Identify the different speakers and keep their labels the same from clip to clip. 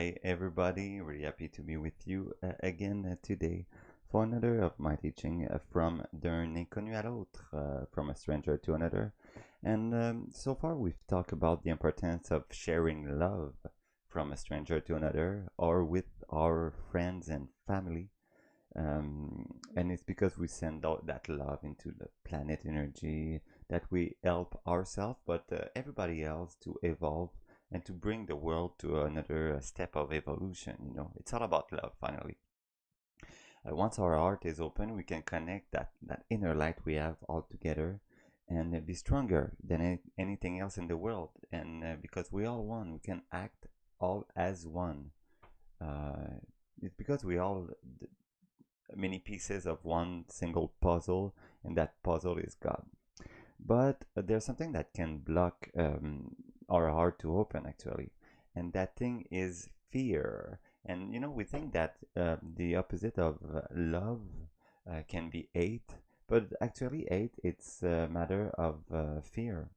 Speaker 1: Hi, everybody. Really happy to be with you again today for another of my teaching from d'un inconnu à l'autre, from a stranger to another. And so far, we've talked about the importance of sharing love from a stranger to another or with our friends and family. And it's because we send out that love into the planet energy that we help ourselves, but everybody else to evolve and to bring the world to another step of evolution. It's all about love finally. Once our heart is open, we can connect that inner light we have all together and be stronger than anything else in the world. And because we all one, we can act all as one. Uh, it's because we all many pieces of one single puzzle, and that puzzle is God. But there's something that can block our heart to open, actually, and that thing is fear. And we think that the opposite of love can be hate, but actually, hate it's a matter of fear.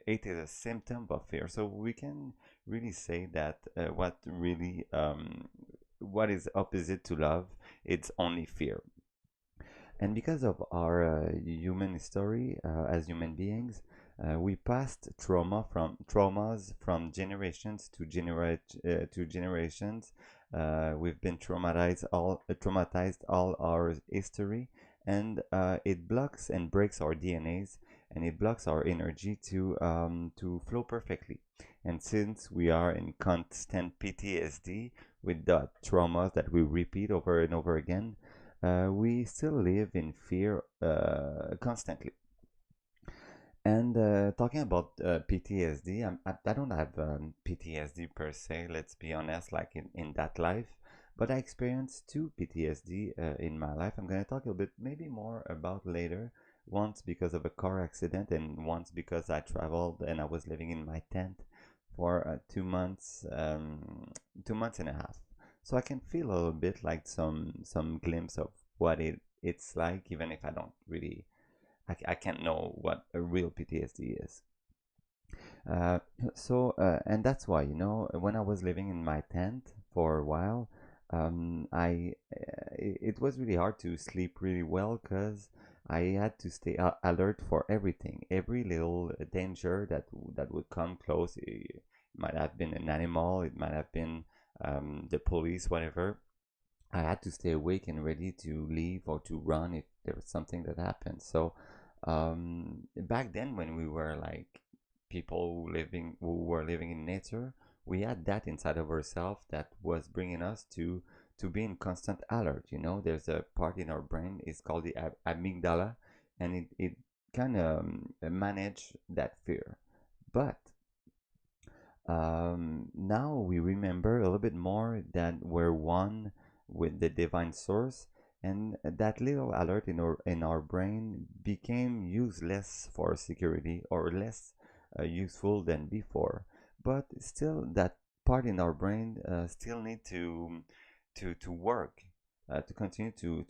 Speaker 1: Hate is a symptom of fear, so we can really say that what is opposite to love, it's only fear. And because of our human story as human beings, we passed traumas from generations to generations. We've been traumatized all our history, and it blocks and breaks our DNAs, and it blocks our energy to flow perfectly. And since we are in constant PTSD with the traumas that we repeat over and over again, we still live in fear constantly. And talking about PTSD, I don't have PTSD per se, let's be honest, like in that life, but I experienced two PTSD in my life. I'm going to talk a little bit, maybe more about later. Once because of a car accident, and once because I traveled and I was living in my tent for 2 months, 2 months and a half. So I can feel a little bit like some glimpse of what it's like, even if I don't really, I can't know what a real PTSD is. Uh, and that's why, when I was living in my tent for a while, it was really hard to sleep really well because I had to stay alert for everything, every little danger that would come close. It might have been an animal, it might have been the police, whatever. I had to stay awake and ready to leave or to run if there was something that happened. So back then, when we were like people who were living in nature, we had that inside of ourselves that was bringing us to be in constant alert. There's a part in our brain, it's called the amygdala, and it kind of manage that fear. But now we remember a little bit more that we're one with the divine source, and that little alert in our brain became useless for security or less useful than before. But still, that part in our brain still need to work, to continue to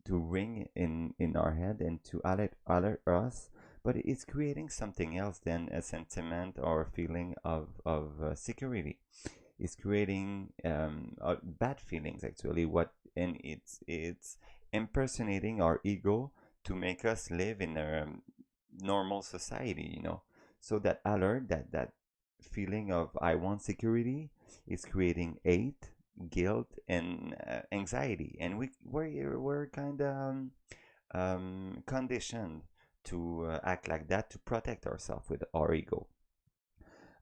Speaker 1: ring in our head and to alert us, but it's creating something else than a sentiment or a feeling of security. It's creating bad feelings, actually. And it's impersonating our ego to make us live in a normal society. So that alert, that feeling of I want security, is creating hate, guilt, and anxiety, and we're kind of conditioned to act like that to protect ourselves with our ego.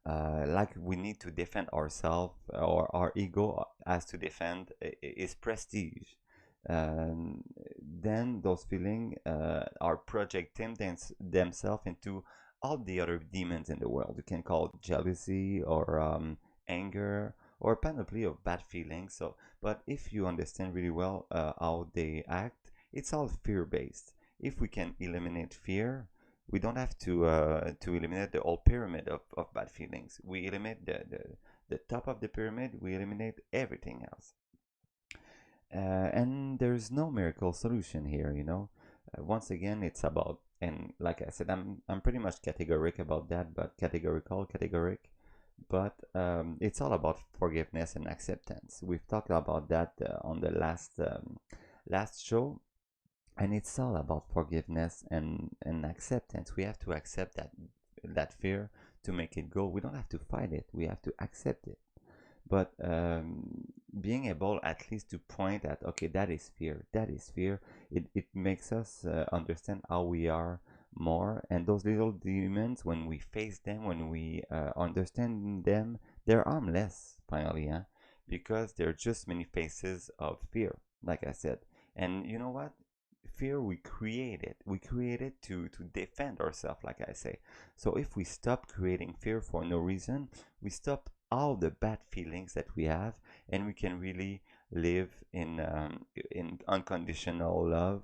Speaker 1: Like we need to defend ourselves, or our ego has to defend is prestige. Then those feelings are projecting themselves into all the other demons in the world. You can call it jealousy or anger or panoply of bad feelings. So, but if you understand really well how they act, it's all fear-based. If we can eliminate fear, we don't have to eliminate the whole pyramid of bad feelings. We eliminate the top of the pyramid, we eliminate everything else. And there's no miracle solution here. Once again, it's and like I said, I'm pretty much categoric about that, but categorical, categoric. but it's all about forgiveness and acceptance. We've talked about that on the last show, and it's all about forgiveness and acceptance. We have to accept that fear to make it go. We don't have to fight it. We have to accept it. But being able at least to point at, okay, that is fear, that is fear, it makes us understand how we are more. And those little demons, when we face them, when we understand them, they're harmless finally, huh? Because they're just many faces of fear, like I said. And you know what? Fear, we create it to defend ourselves, like I say. So if we stop creating fear for no reason, we stop all the bad feelings that we have, and we can really live in unconditional love,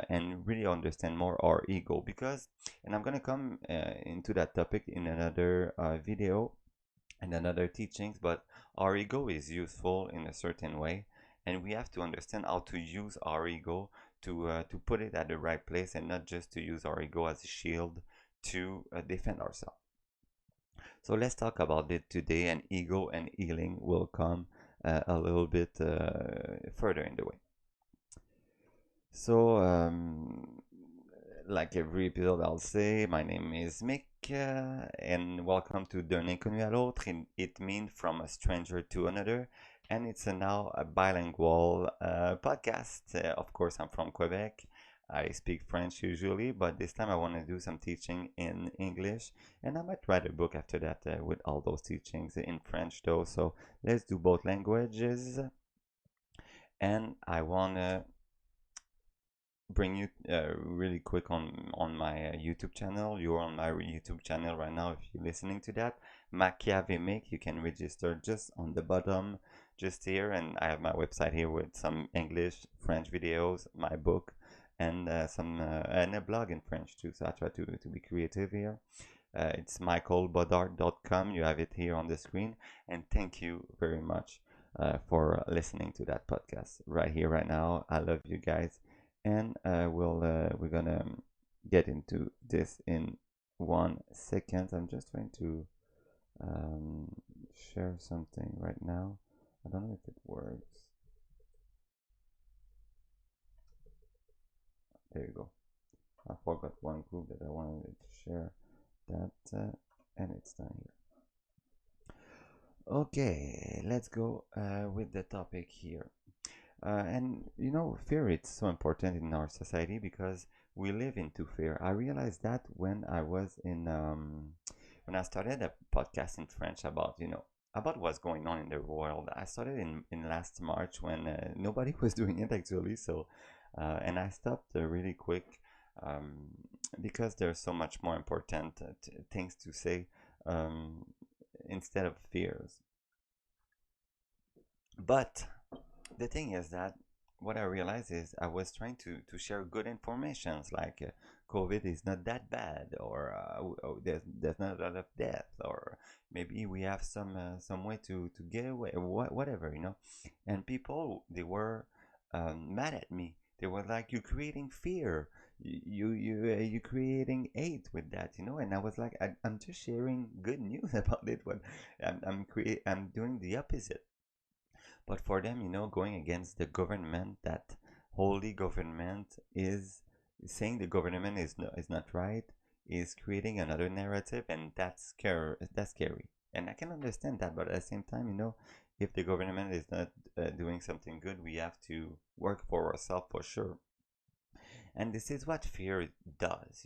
Speaker 1: and really understand more our ego. Because, and I'm gonna come into that topic in another video and another teachings, but our ego is useful in a certain way, and we have to understand how to use our ego to put it at the right place, and not just to use our ego as a shield to defend ourselves. So let's talk about it today, and ego and healing will come a little bit further in the way. So, like every episode, I'll say, my name is Mick, and welcome to D'un inconnu à l'autre. It means from a stranger to another, and it's now a bilingual podcast. Of course, I'm from Quebec. I speak French usually, but this time I want to do some teaching in English, and I might write a book after that with all those teachings in French, though. So let's do both languages, and I want to bring you really quick on my YouTube channel. You're on my YouTube channel right now if you're listening to that. Machiavemic, you can register just on the bottom, just here, and I have my website here with some English, French videos, my book, and and a blog in French too. So I try to be creative here. It's michaelbodart.com. You have it here on the screen, and thank you very much for listening to that podcast right here, right now. I love you guys, and we're gonna get into this in 1 second. I'm just trying to um, share something right now. I don't know if it works. There you go. I forgot one group that I wanted to share that, and it's done here. Okay, let's go with the topic here. And you know, fear is so important in our society because we live into fear. I realized that when I started a podcast in French about, about what's going on in the world. I started in last March when nobody was doing it actually. So, and I stopped really quick um, because there's so much more important things to say um, instead of fears. But the thing is that what I realized is I was trying to share good informations like COVID is not that bad, or there's not a lot of death, or maybe we have some way to get away, or whatever, And people, they were mad at me. They were like, "You're creating fear. You creating hate with that, And I was like, I'm just sharing good news about it. But I'm doing the opposite. But for them, going against the government, that holy government is saying the government is not right, is creating another narrative, and that's scary. And I can understand that, but at the same time, if the government is not doing something good, we have to work for ourselves for sure. And this is what fear does.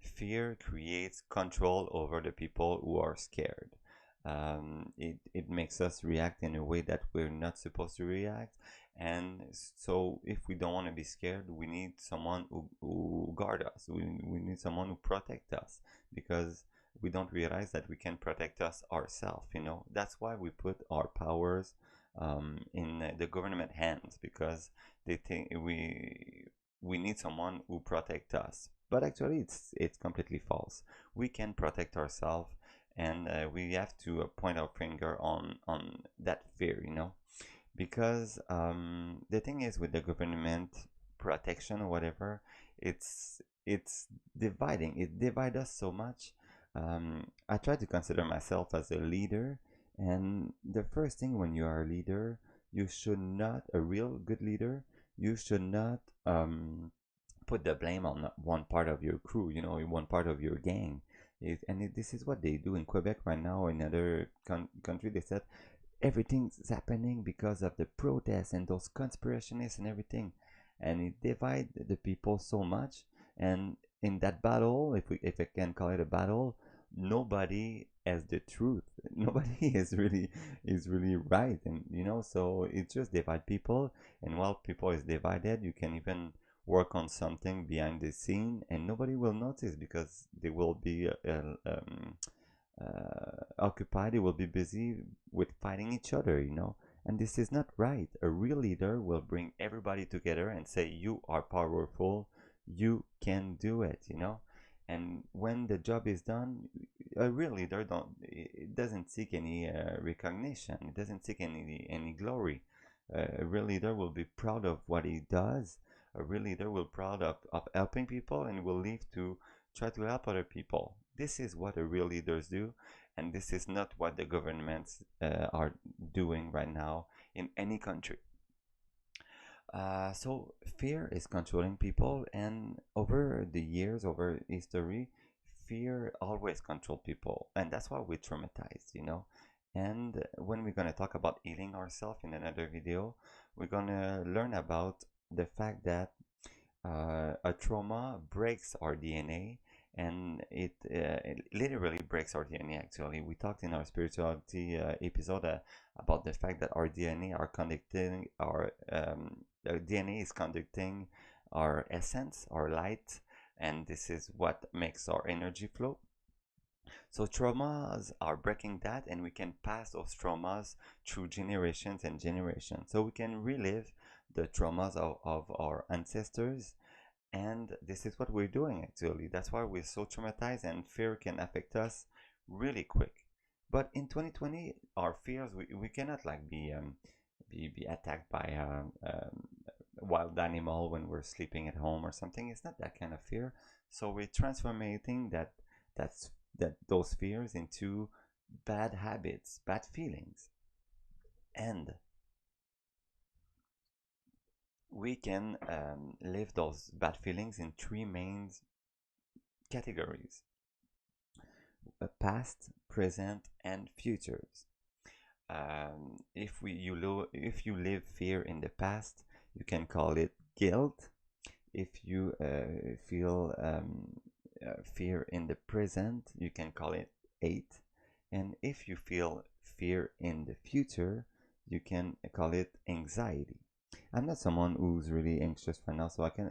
Speaker 1: Fear creates control over the people who are scared. It makes us react in a way that we're not supposed to react. And so, if we don't want to be scared, we need someone who guard us. We need someone who protect us, because we don't realize that we can protect us ourselves. That's why we put our powers in the government hands, because they think we need someone who protect us. But actually, it's completely false. We can protect ourselves, and we have to point our finger on that fear. Because the thing is, with the government protection or whatever, it's dividing. It divides us so much. I try to consider myself as a leader, and the first thing when you are a leader, you should not, a real good leader, you should not put the blame on one part of your crew, one part of your gang. This is what they do in Quebec right now. In other country, they said everything's happening because of the protests and those conspiracionists and everything, and it divide the people so much. And in that battle, if I can call it a battle, nobody has the truth. Nobody is really right, and so it just divide people. And while people is divided, you can even work on something behind the scene, and nobody will notice because they will be occupied, they will be busy with fighting each other. And this is not right. A real leader will bring everybody together and say, you are powerful, you can do it. And when the job is done, a real leader don't it doesn't seek any recognition, it doesn't seek any glory. A real leader will be proud of what he does. A real leader will proud of helping people and will live to try to help other people. This is what a real leaders do, and this is not what the governments are doing right now in any country. So fear is controlling people, and over the years, over history, fear always control people, and that's why we're traumatized. And when we're gonna talk about healing ourselves in another video, we're gonna learn about the fact that a trauma breaks our DNA, and it literally breaks our DNA. Actually, we talked in our spirituality episode about the fact that our DNA are conducting our DNA is conducting our essence, our light, and this is what makes our energy flow. So traumas are breaking that, and we can pass those traumas through generations and generations. So we can relive the traumas of our ancestors, and this is what we're doing actually. That's why we're so traumatized, and fear can affect us really quick. But in 2020, our fears, we cannot like be attacked by a wild animal when we're sleeping at home or something. It's not that kind of fear. So we're transforming that's those fears into bad habits, bad feelings. And we can live those bad feelings in three main categories: past, present, and futures. If you live fear in the past, you can call it guilt. If you feel fear in the present, you can call it hate. And if you feel fear in the future, you can call it anxiety. I'm not someone who's really anxious right now, so I can,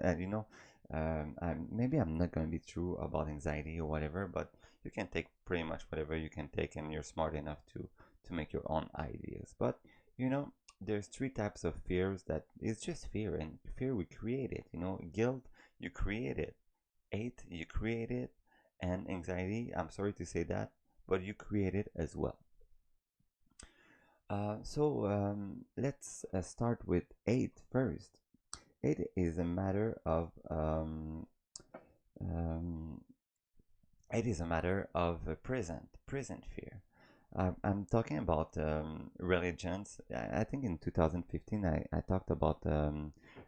Speaker 1: maybe I'm not going to be true about anxiety or whatever, but you can take pretty much whatever you can take, and you're smart enough to make your own ideas. But there's three types of fears that is just fear, and fear we create it. Guilt, you create it. Hate, you create it. And anxiety, I'm sorry to say that, but you create it as well. Let's start with hate first. Hate is a matter of um, it is a matter of present fear. I'm talking about religions. I think in 2015 I talked about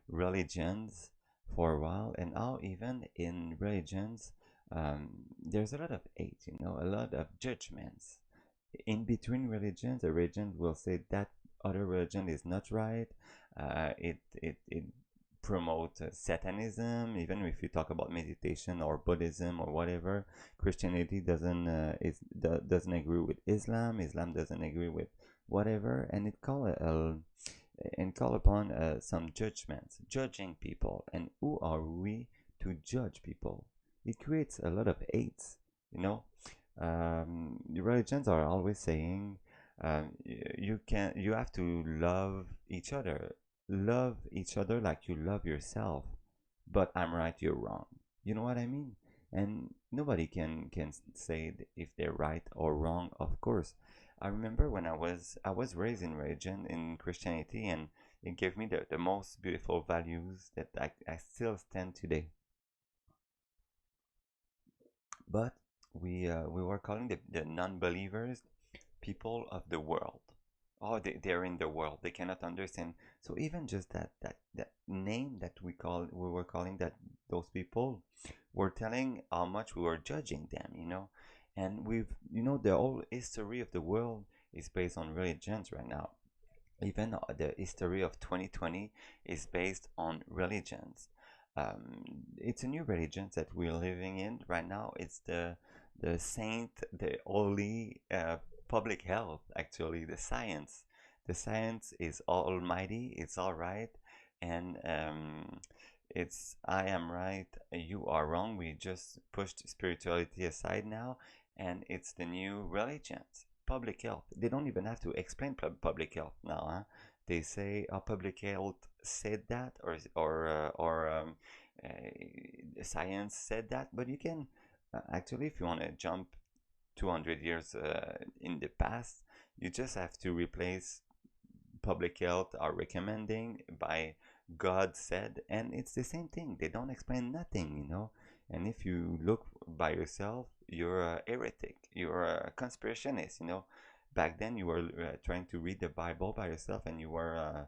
Speaker 1: religions for a while, and now even in religions there's a lot of hate, a lot of judgments. In between religions, a religion will say that other religion is not right. It promote satanism. Even if you talk about meditation or Buddhism or whatever, Christianity doesn't agree with Islam. Islam doesn't agree with whatever, and call upon some judgments, judging people. And who are we to judge people? It creates a lot of hates. The religions are always saying you have to love each other like you love yourself. But I'm right, you're wrong. You know what I mean? And nobody can say if they're right or wrong. Of course, I remember when I was raised in religion, in Christianity, and it gave me the most beautiful values that I still stand today. But we were calling the non-believers people of the world. Oh, they're in the world. They cannot understand. So even just that name that we were calling that those people, were telling how much we were judging them, you know. And the whole history of the world is based on religions right now. Even the history of 2020 is based on religions. It's a new religion that we're living in right now. It's the saint, the holy public health. Actually, the science. The science is almighty. It's all right, and it's I am right, you are wrong. We just pushed spirituality aside now, and it's the new religions. Public health. They don't even have to explain public health now. Huh? They say public health said that, science said that. But you can actually, if you want to jump 200 years in the past, you just have to replace public health are recommending by God said, and it's the same thing. They don't explain nothing, you know. And if you look by yourself, you're a heretic, you're a conspirationist, you know. Back then, you were trying to read the Bible by yourself, and you were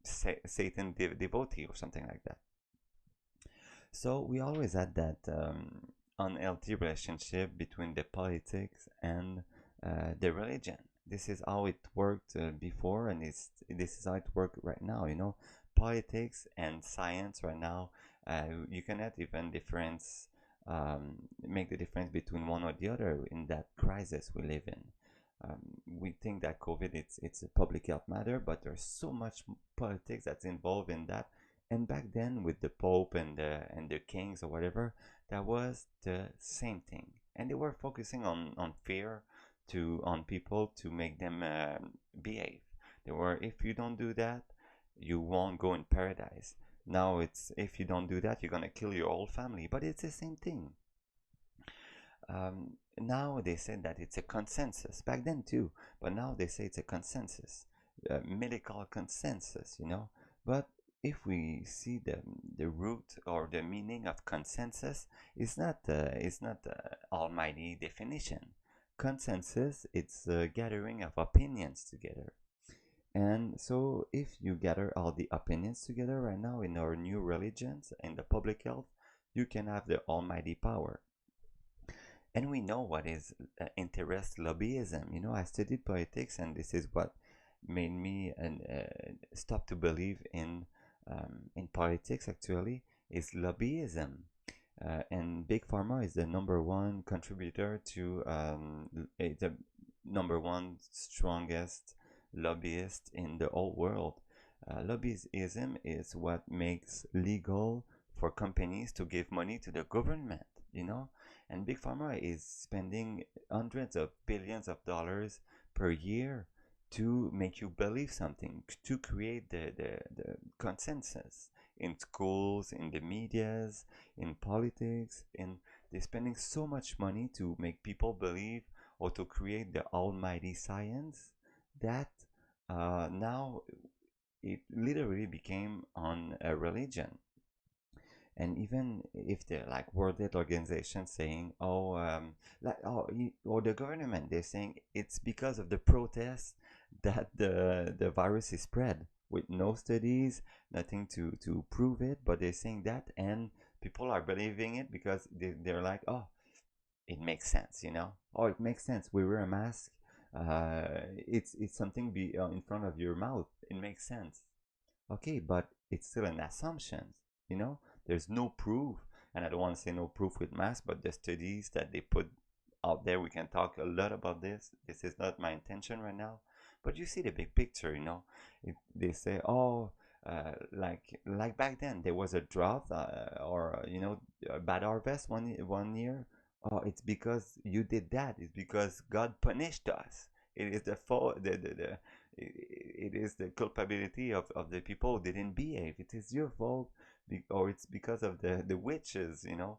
Speaker 1: Satan devotee or something like that. So we always had that unhealthy relationship between the politics and the religion. This is how it worked before, and this is how it works right now. You know, politics and science right now. You cannot even make the difference between one or the other in that crisis we live in. We think that COVID it's a public health matter, but there's so much politics that's involved in that. And back then, with the Pope and the kings or whatever, that was the same thing, and they were focusing on fear on people to make them behave. They were, if you don't do that, you won't go in paradise. Now it's, if you don't do that, you're gonna kill your whole family. But it's the same thing. Now they said that it's a consensus. Back then too, but now they say it's a consensus, medical consensus. You know, but if we see the root or the meaning of consensus, it's not almighty definition. Consensus, it's a gathering of opinions together. And so if you gather all the opinions together right now in our new religions and the public health, you can have the almighty power. And we know what is interest lobbyism. You know, I studied politics, and this is what made me stop to believe in politics. Actually, is lobbyism. And big pharma is the number one contributor to the number one strongest lobbyist in the whole world. Lobbyism is what makes legal for companies to give money to the government, you know. And big pharma is spending hundreds of billions of dollars per year to make you believe something, to create the consensus in schools, in the medias, in politics, in they're spending so much money to make people believe or to create the almighty science that now it literally became on a religion. And even if they're like World Health Organization saying, or the government, they're saying it's because of the protests that the virus is spread with no studies, nothing to prove it, but they're saying that, and people are believing it because they're like, oh, it makes sense, you know. Oh, it makes sense. We wear a mask. It's something in front of your mouth. It makes sense. Okay, but it's still an assumption, you know? There's no proof, and I don't want to say no proof with mass, but the studies that they put out there, we can talk a lot about this. This is not my intention right now, but you see the big picture, you know? They say, oh, like back then, there was a drought or, a bad harvest one year. Oh, it's because you did that. It's because God punished us. It is the fault, it is the culpability of the people who didn't behave. It is your fault, or it's because of the witches, you know.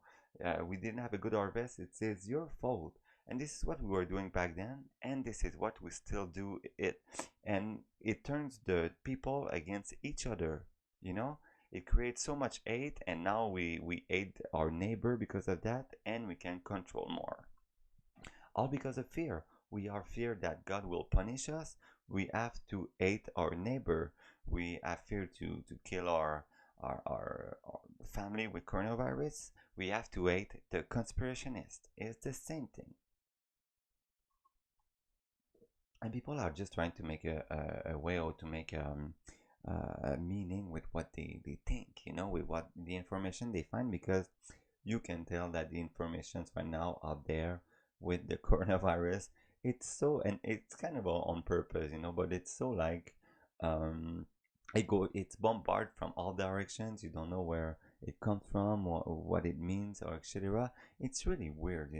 Speaker 1: We didn't have a good harvest. It is your fault. And this is what we were doing back then, and this is what we still do it. And it turns the people against each other, you know. It creates so much hate, and now we hate our neighbor because of that, and we can control more. All because of fear. We are fear that God will punish us. We have to hate our neighbor. We have fear to kill our family with coronavirus. We have to hate the conspirationist. It's the same thing. And people are just trying to make a way, or to make a meaning with what they think, with what the information they find, because you can tell that the informations right now out there with the coronavirus, it's so, and it's kind of on purpose, but it's so like, um it's bombarded from all directions. You don't know where it comes from, or what it means, or etc. It's really weird.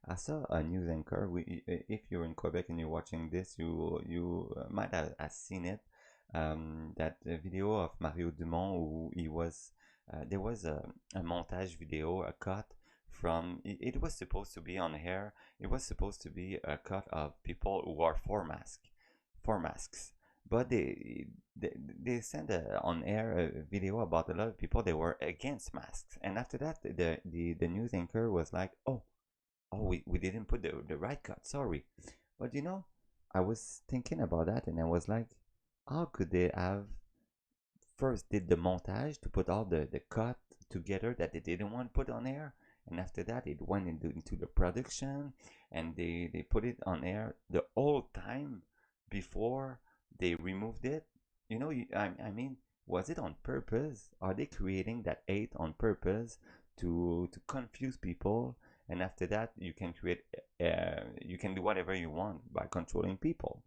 Speaker 1: I saw a news anchor. If you're in Quebec and you're watching this, you might have seen it. That video of Mario Dumont, who he was. There was a montage video, a cut from. It was supposed to be on air. It was supposed to be a cut of people who are for masks. But they sent on air a video about a lot of people they were against masks, and after that the news anchor was like, oh, we didn't put the right cut, sorry. But I was thinking about that, and I was like, how could they have first did the montage to put all the cut together that they didn't want to put on air, and after that it went into the production, and they put it on air the whole time before they removed it. I mean, was it on purpose? Are they creating that hate on purpose to confuse people? And after that, you can do whatever you want by controlling people.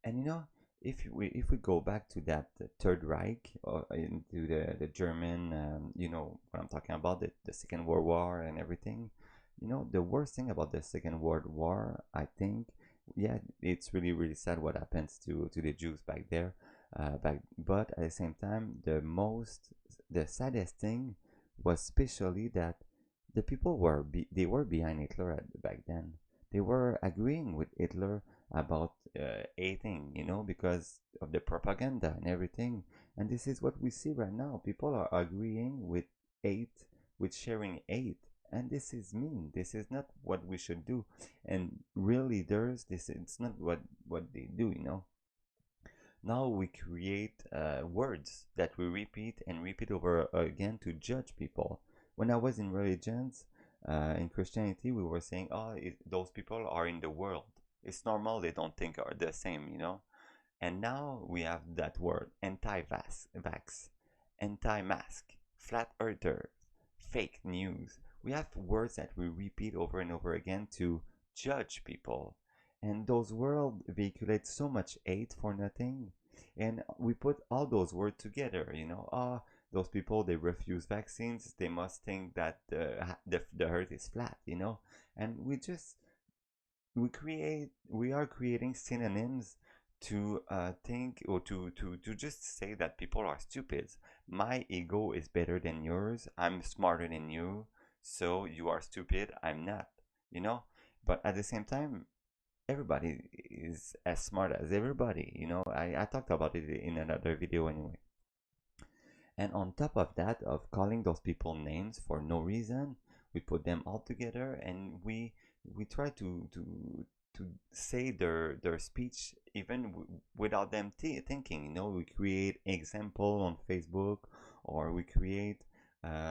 Speaker 1: And if we go back to that Third Reich, or into the German, what I'm talking about, the Second World War and everything. The worst thing about the Second World War, I think, yeah, it's really really sad what happens to the Jews back there, but at the same time, the saddest thing was especially that the people they were behind Hitler back then. They were agreeing with Hitler about hating, because of the propaganda and everything. And this is what we see right now. People are agreeing with hate, with sharing hate. And this is mean. This is not what we should do. And real leaders, it's not what they do. Now we create words that we repeat and repeat over again to judge people. When I was in religions, in Christianity, we were saying, oh, those people are in the world. It's normal they don't think are the same. And now we have that word, anti-vax, anti-mask, flat earther, fake news. We have words that we repeat over and over again to judge people. And those words vehiculate so much hate for nothing. And we put all those words together. Those people, they refuse vaccines, they must think that the earth is flat. And we are creating synonyms to think, or to just say that people are stupid. My ego is better than yours, I'm smarter than you, so you are stupid, I'm not. you know but at the same time, everybody is as smart as everybody. I talked about it in another video anyway. And on top of that, of calling those people names for no reason, we put them all together, and we try to say their speech even without them thinking. We create example on Facebook, or we create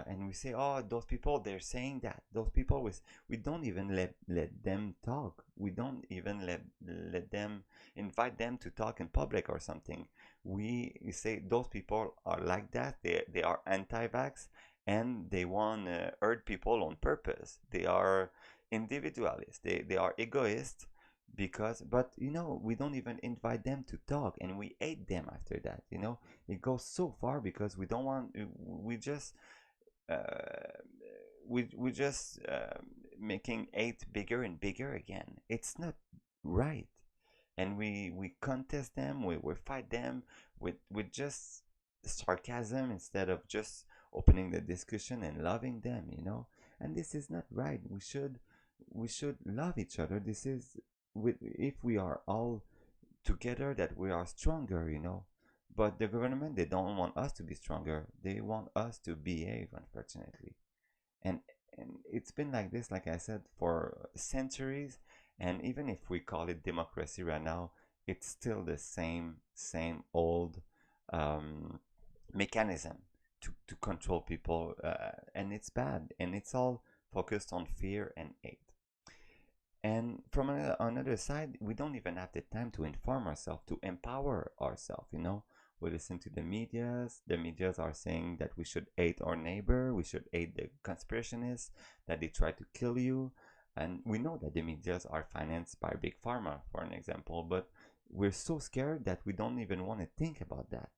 Speaker 1: and we say, oh, those people, they're saying that. Those people, we don't even let them talk. We don't even let them invite them to talk in public or something. We say those people are like that. They are anti-vax, and they want to hurt people on purpose. They are individualists. They are egoists, but we don't even invite them to talk, and we hate them after that. It goes so far because we don't want. Uh, we just making hate bigger and bigger again. It's not right. And we contest them, we fight them with just sarcasm, instead of just opening the discussion and loving them. And this is not right. We should love each other. This is, if we are all together, that we are stronger. But the government, they don't want us to be stronger. They want us to behave, unfortunately. And and it's been like this, like I said, for centuries. And even if we call it democracy right now, it's still the same old um, mechanism to control people, and it's bad, and it's all focused on fear and hate. And from another side, we don't even have the time to inform ourselves, to empower ourselves, you know. We listen to the medias. The medias are saying that we should hate our neighbor, we should hate the conspirationists, that they try to kill you. And we know that the medias are financed by Big Pharma, for an example, but we're so scared that we don't even want to think about that.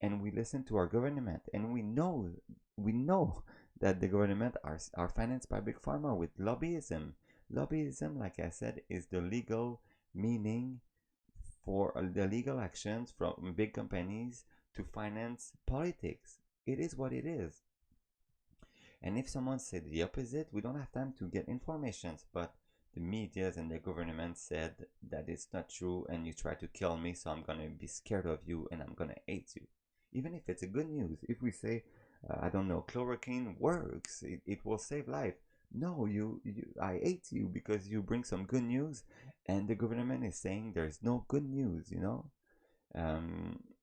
Speaker 1: And we listen to our government, and we know that the government are financed by Big Pharma with lobbyism. Lobbyism, like I said, is the legal meaning for the legal actions from big companies to finance politics. It is what it is. And if someone said the opposite, we don't have time to get informations. But the medias and the government said that it's not true, and you try to kill me, so I'm gonna be scared of you and I'm gonna hate you. Even if it's a good news, if we say, I don't know, chloroquine works, it will save life. No, I hate you because you bring some good news, and the government is saying there's no good news, you know?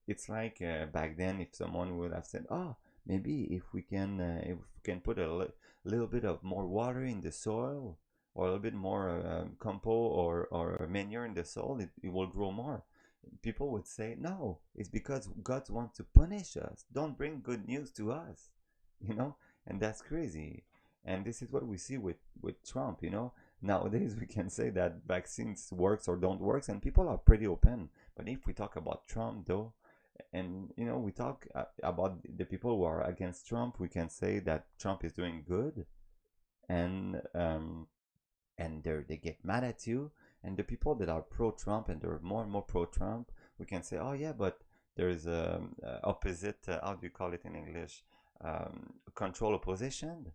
Speaker 1: It's like back then, if someone would have said, "Oh, maybe if we can put little bit of more water in the soil, or a little bit more compost or manure in the soil, it will grow more." People would say, "No, it's because God wants to punish us. Don't bring good news to us," you know, and that's crazy. And this is what we see with Trump, you know. Nowadays, we can say that vaccines works or don't works, and people are pretty open. But if we talk about Trump, though, and you know, we talk about the people who are against Trump, we can say that Trump is doing good, and they get mad at you. And the people that are pro-Trump and they're more and more pro-Trump, we can say, oh yeah, but there's opposite. How do you call it in English? Control opposition.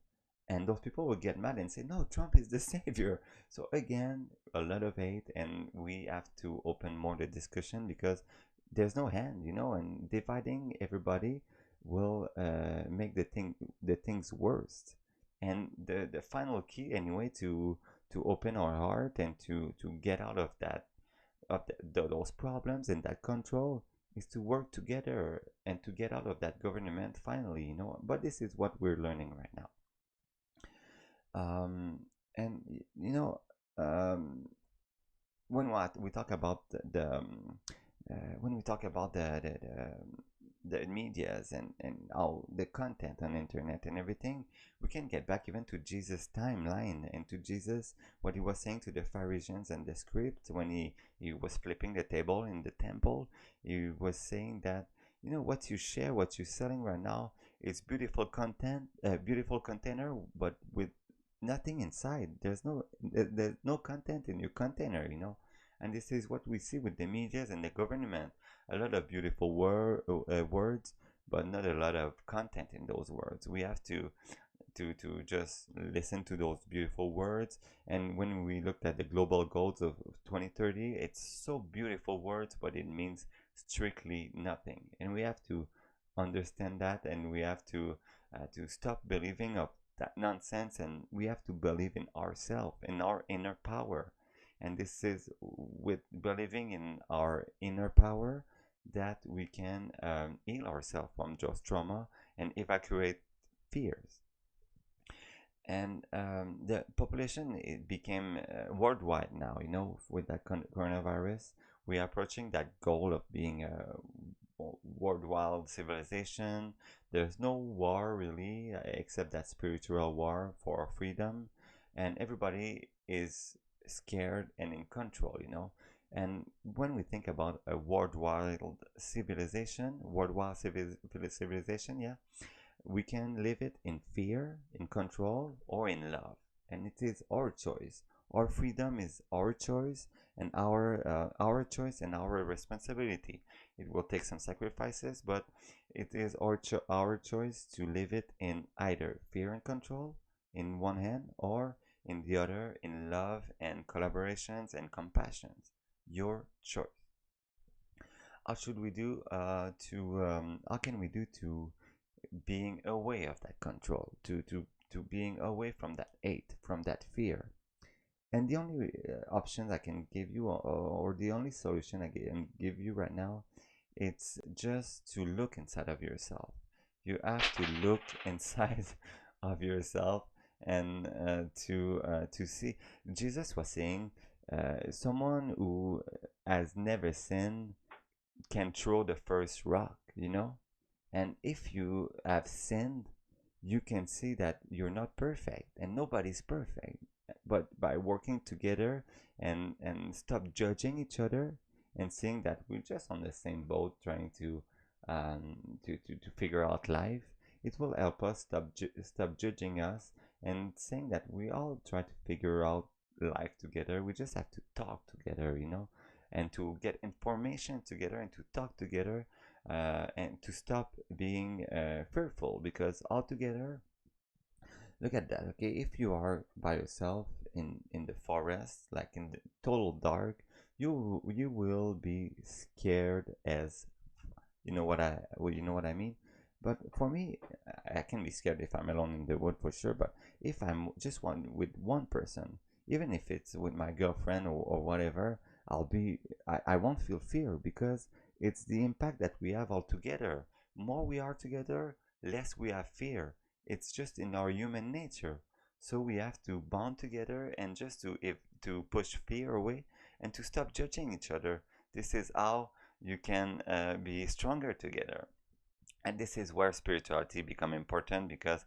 Speaker 1: And those people will get mad and say, no, Trump is the savior. So again, a lot of hate, and we have to open more the discussion, because there's no hand, you know, and dividing everybody will make the things worse. And the final key, anyway, to open our heart and to get out of that those problems and that control, is to work together and to get out of that government finally, you know. But this is what we're learning right now. And you know, um, when what we talk about when we talk about the medias and all the content on internet and everything, we can get back even to Jesus' timeline and to Jesus, what he was saying to the Pharisees and the script when he was flipping the table in the temple. He was saying that, you know, what you share, what you're selling right now, is beautiful content, beautiful container, but with nothing inside. There's no content in your container, you know. And this is what we see with the medias and the government. A lot of beautiful words, but not a lot of content in those words. We have to just listen to those beautiful words. And when we looked at the global goals of 2030, it's so beautiful words, but it means strictly nothing. And we have to understand that, and we have to stop believing of that nonsense, and we have to believe in ourselves, in our inner power. And this is with believing in our inner power that we can heal ourselves from just trauma and evacuate fears. And the population, it became worldwide now, you know, with that coronavirus. We are approaching that goal of being a worldwide civilization. There's no war really, except that spiritual war for freedom, and everybody is scared and in control, you know. And when we think about a worldwide civilization, yeah, we can live it in fear, in control, or in love. And it is our choice. Our freedom is our choice, and our choice and our responsibility. It will take some sacrifices, but it is our choice to live it in either fear and control in one hand, or in the other in love and collaborations and compassions. Your choice. How should we do to how can we do to being away of that control, to being away from that hate, from that fear? And the only option I can give you, or the only solution I can give you right now, it's just to look inside of yourself. You have to look inside of yourself and to see. Jesus was saying, someone who has never sinned can throw the first rock, you know? And if you have sinned, you can see that you're not perfect and nobody's perfect. But by working together and stop judging each other and seeing that we're just on the same boat trying to figure out life, it will help us stop judging us and saying that we all try to figure out life together. We just have to talk together, you know, and to get information together and to talk together, and to stop being fearful, because altogether, look at that. Okay, if you are by yourself in the forest, like in the total dark, you will be scared as, you know what I mean. But for me, I can be scared if I'm alone in the wood for sure. But if I'm just one person, even if it's with my girlfriend or whatever, I won't feel fear, because it's the impact that we have all together. More we are together, less we have fear. It's just in our human nature. So we have to bond together and just to push fear away and to stop judging each other. This is how you can be stronger together. And this is where spirituality become important, because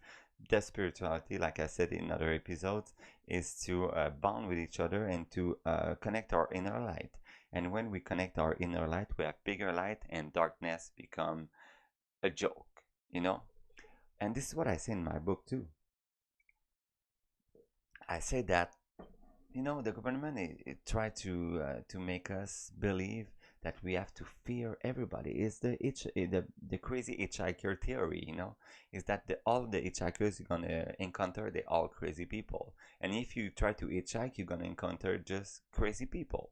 Speaker 1: the spirituality, like I said in other episodes, is to bond with each other and to connect our inner light. And when we connect our inner light, we have bigger light, and darkness become a joke, you know. And this is what I say in my book too. I say that, you know, the government, it tried to make us believe that we have to fear everybody. It's the crazy hitchhiker theory, you know, is that all the hitchhikers you're gonna encounter, they all crazy people, and if you try to hitchhike, you're gonna encounter just crazy people.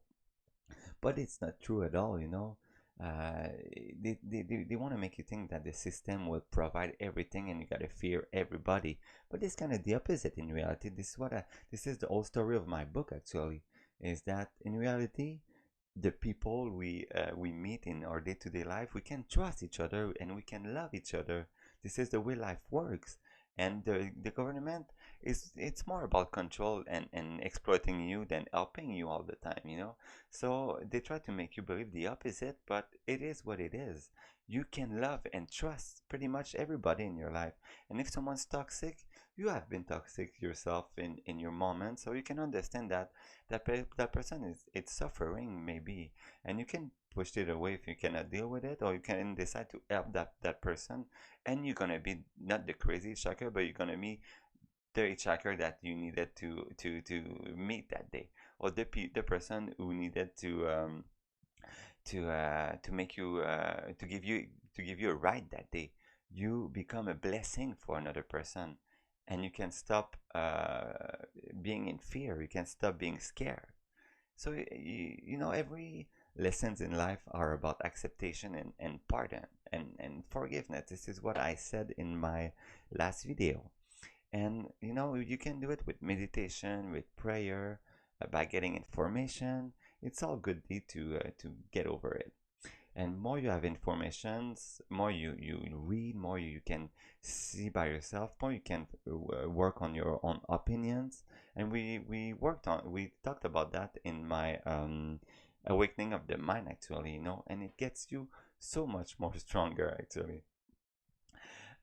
Speaker 1: But it's not true at all, you know. uh, they want to make you think that the system will provide everything and you gotta fear everybody, but it's kind of the opposite in reality. This is the whole story of my book, actually, is that in reality, the people we meet in our day-to-day life, we can trust each other and we can love each other. This is the way life works. And the government is, it's more about control and exploiting you than helping you all the time, you know. So they try to make you believe the opposite, but it is what it is. You can love and trust pretty much everybody in your life. And if someone's toxic, you have been toxic yourself in your moment, so you can understand that that person is, it's suffering maybe, and you can push it away if you cannot deal with it, or you can decide to help that person, and you're gonna be not the crazy hitchhiker, but you're gonna be the hitchhiker that you needed to meet that day, or the person who needed to make you to give you a ride that day. You become a blessing for another person, and you can stop being in fear. You can stop being scared. So you know, every lessons in life are about acceptation and pardon and forgiveness. This is what I said in my last video. And you know, you can do it with meditation, with prayer, by getting information. It's all good deed to get over it. And more you have informations, more you read, more you can see by yourself, more you can work on your own opinions. And we talked about that in my awakening of the mind, actually, you know, and it gets you so much more stronger, actually.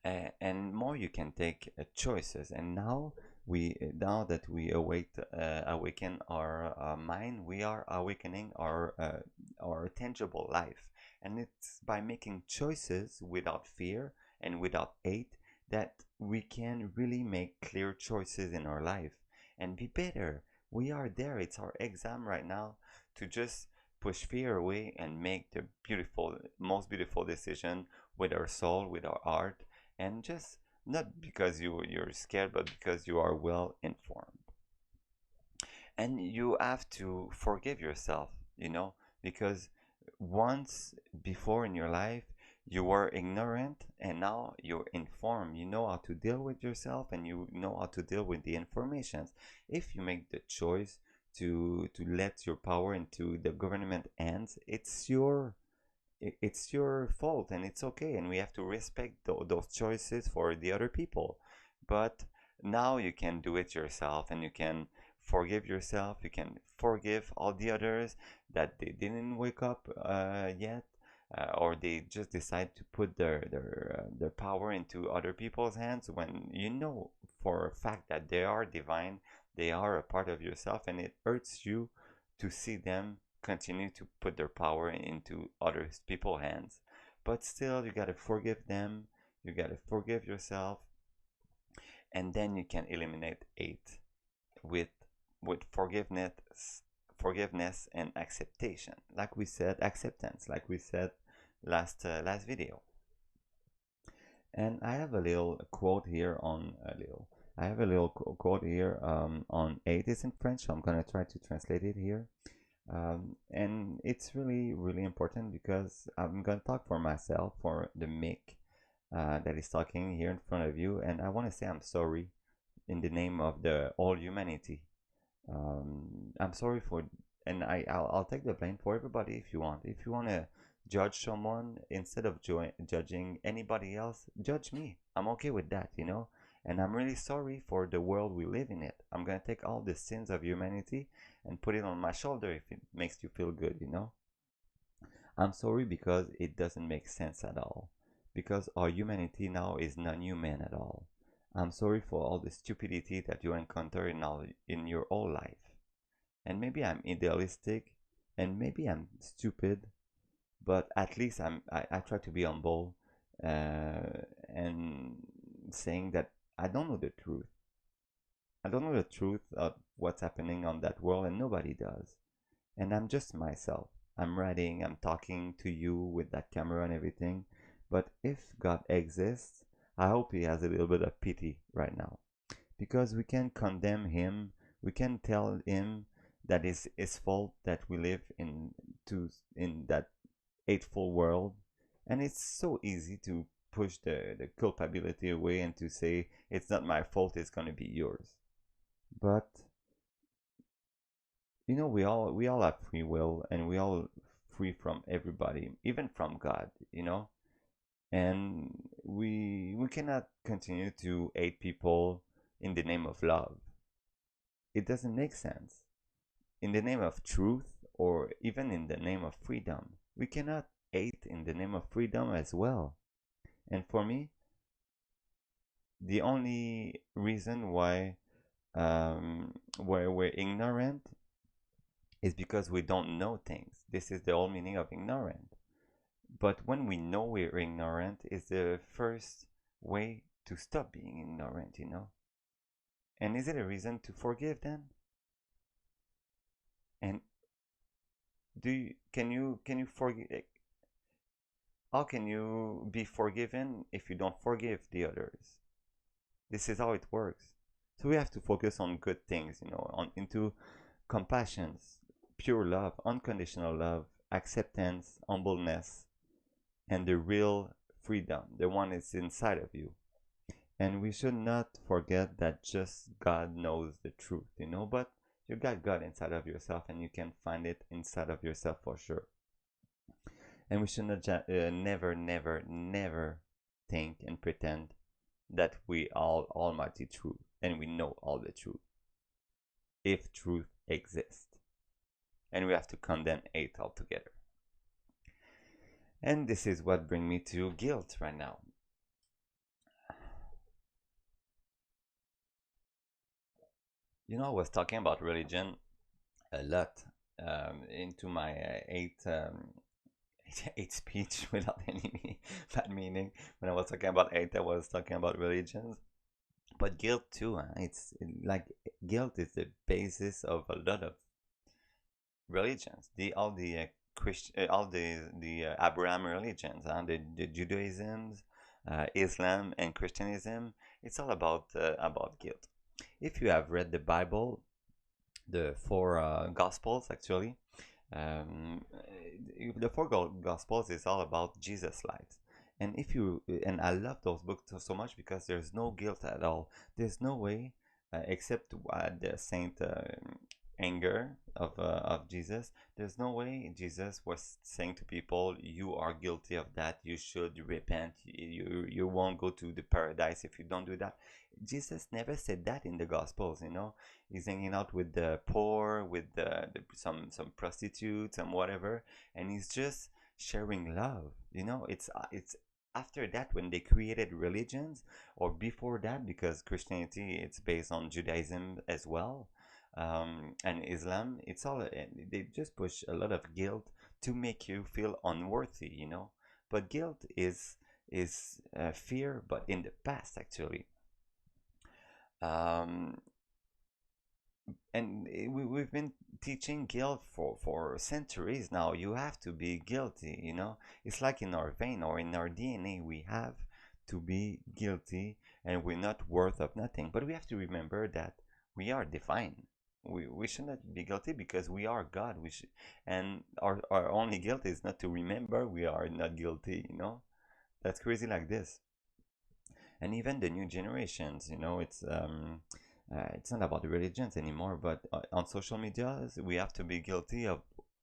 Speaker 1: And more you can take choices. And now that we awaken our mind, we are awakening our tangible life, and it's by making choices without fear and without hate that we can really make clear choices in our life and be better. We are there. It's our exam right now to just push fear away and make the most beautiful decision with our soul, with our heart, and just not because you're scared, but because you are well informed. And you have to forgive yourself, you know, because once before in your life you were ignorant, and now you're informed. You know how to deal with yourself, and you know how to deal with the informations. If you make the choice to let your power into the government hands, it's your fault, and it's okay, and we have to respect those choices for the other people. But now you can do it yourself, and you can forgive yourself. You can forgive all the others that they didn't wake up yet, or they just decide to put their power into other people's hands, when you know for a fact that they are divine, they are a part of yourself, and it hurts you to see them continue to put their power into other people's hands. But still, you gotta forgive them, you gotta forgive yourself, and then you can eliminate hate with forgiveness and acceptation. Like we said, acceptance, like we said last video. And I have a little quote here on a little. I have a little quote here on hate. It's in French, so I'm gonna try to translate it here. And it's really, really important because I'm going to talk for myself, for the Mick that is talking here in front of you, and I want to say I'm sorry in the name of the all humanity. I'm sorry for, and I'll take the blame for everybody if you want. If you want to judge someone instead of judging anybody else, judge me. I'm okay with that, you know. And I'm really sorry for the world we live in it. I'm gonna take all the sins of humanity and put it on my shoulder if it makes you feel good, you know. I'm sorry because it doesn't make sense at all. Because our humanity now is non-human at all. I'm sorry for all the stupidity that you encounter in your whole life. And maybe I'm idealistic, and maybe I'm stupid, but at least I try to be humble, and saying that I don't know the truth. I don't know the truth of what's happening on that world, and nobody does. And I'm just myself. I'm writing, I'm talking to you with that camera and everything. But if God exists, I hope He has a little bit of pity right now. Because we can condemn Him, we can tell Him that it's His fault that we live in that hateful world. And it's so easy to push the culpability away and to say, it's not my fault, it's going to be yours. But you know, we all have free will, and we all free from everybody, even from God, you know. And we cannot continue to hate people in the name of love. It doesn't make sense. In the name of truth, or even in the name of freedom, we cannot hate in the name of freedom as well. And for me, the only reason why we're ignorant is because we don't know things. This is the whole meaning of ignorant. But when we know we're ignorant, is the first way to stop being ignorant, you know. And is it a reason to forgive then? And can you forgive? How can you be forgiven if you don't forgive the others? This is how it works. So we have to focus on good things, you know, on into compassion, pure love, unconditional love, acceptance, humbleness, and the real freedom, the one is inside of you. And we should not forget that just God knows the truth, you know, but you got God inside of yourself, and you can find it inside of yourself for sure. And we should not never, never, never think and pretend that we are almighty truth and we know all the truth, if truth exists. And we have to condemn hate altogether. And this is what brings me to guilt right now. You know, I was talking about religion a lot into my eight speech without any bad meaning. When I was talking about hate, I was talking about religions. But guilt too, huh? It's like guilt is the basis of a lot of religions. All the Christian, all the Abraham religions, the Judaism, Islam, and Christianism. It's all about guilt. If you have read the Bible, the four Gospels actually, The four gospels is all about Jesus' lives. And if you and I love those books so much because there's no guilt at all. There's no way, except the Saint anger of Jesus. There's no way Jesus was saying to people, "You are guilty of that. You should repent. You won't go to the paradise if you don't do that." Jesus never said that in the Gospels. He's hanging out with the poor, with some prostitutes and whatever, and he's just sharing love. It's after that when they created religions, or before that, because Christianity it's based on Judaism as well, and Islam. It's all they just push a lot of guilt to make you feel unworthy. But guilt is fear, but in the past actually. Um, and we've been teaching guilt for centuries now. You have to be guilty. It's like in our vein or in our DNA, we have to be guilty, and we're not worth of nothing. But we have to remember that we are divine. We should not be guilty because we are God. And our only guilt is not to remember we are not guilty. That's crazy like this. And even the new generations, it's not about the religions anymore, but on social media we have to be guilty of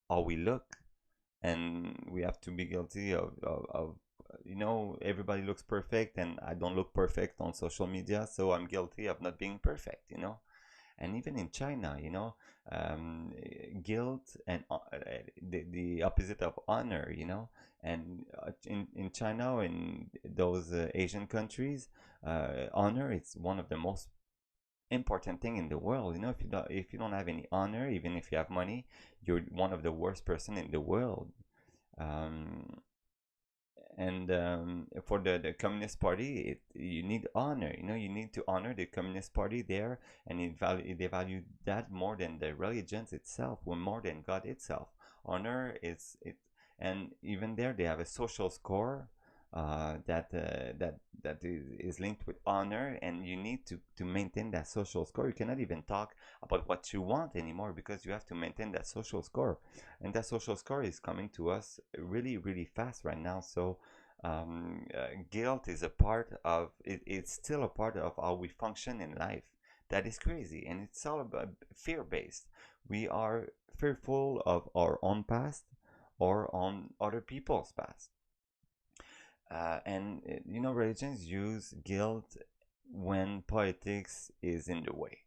Speaker 1: how we look, and we have to be guilty of everybody looks perfect and I don't look perfect on social media, so I'm guilty of not being perfect. And even in China, um, guilt and the opposite of honor. And in China, or in those Asian countries, honor is one of the most important thing in the world. If you don't have any honor, even if you have money, you're one of the worst person in the world. Um, and for the Communist Party, you need honor. You need to honor the Communist Party there, and they value that more than the religions itself, or more than God itself. Honor is it, and even there they have a social score that is linked with honor, and you need to maintain that social score. You cannot even talk about what you want anymore because you have to maintain that social score, and that social score is coming to us really really fast right now. So guilt is a part of it. It's still a part of how we function in life. That is crazy, and it's all about fear based. We are fearful of our own past or on other people's past. And religions use guilt when politics is in the way.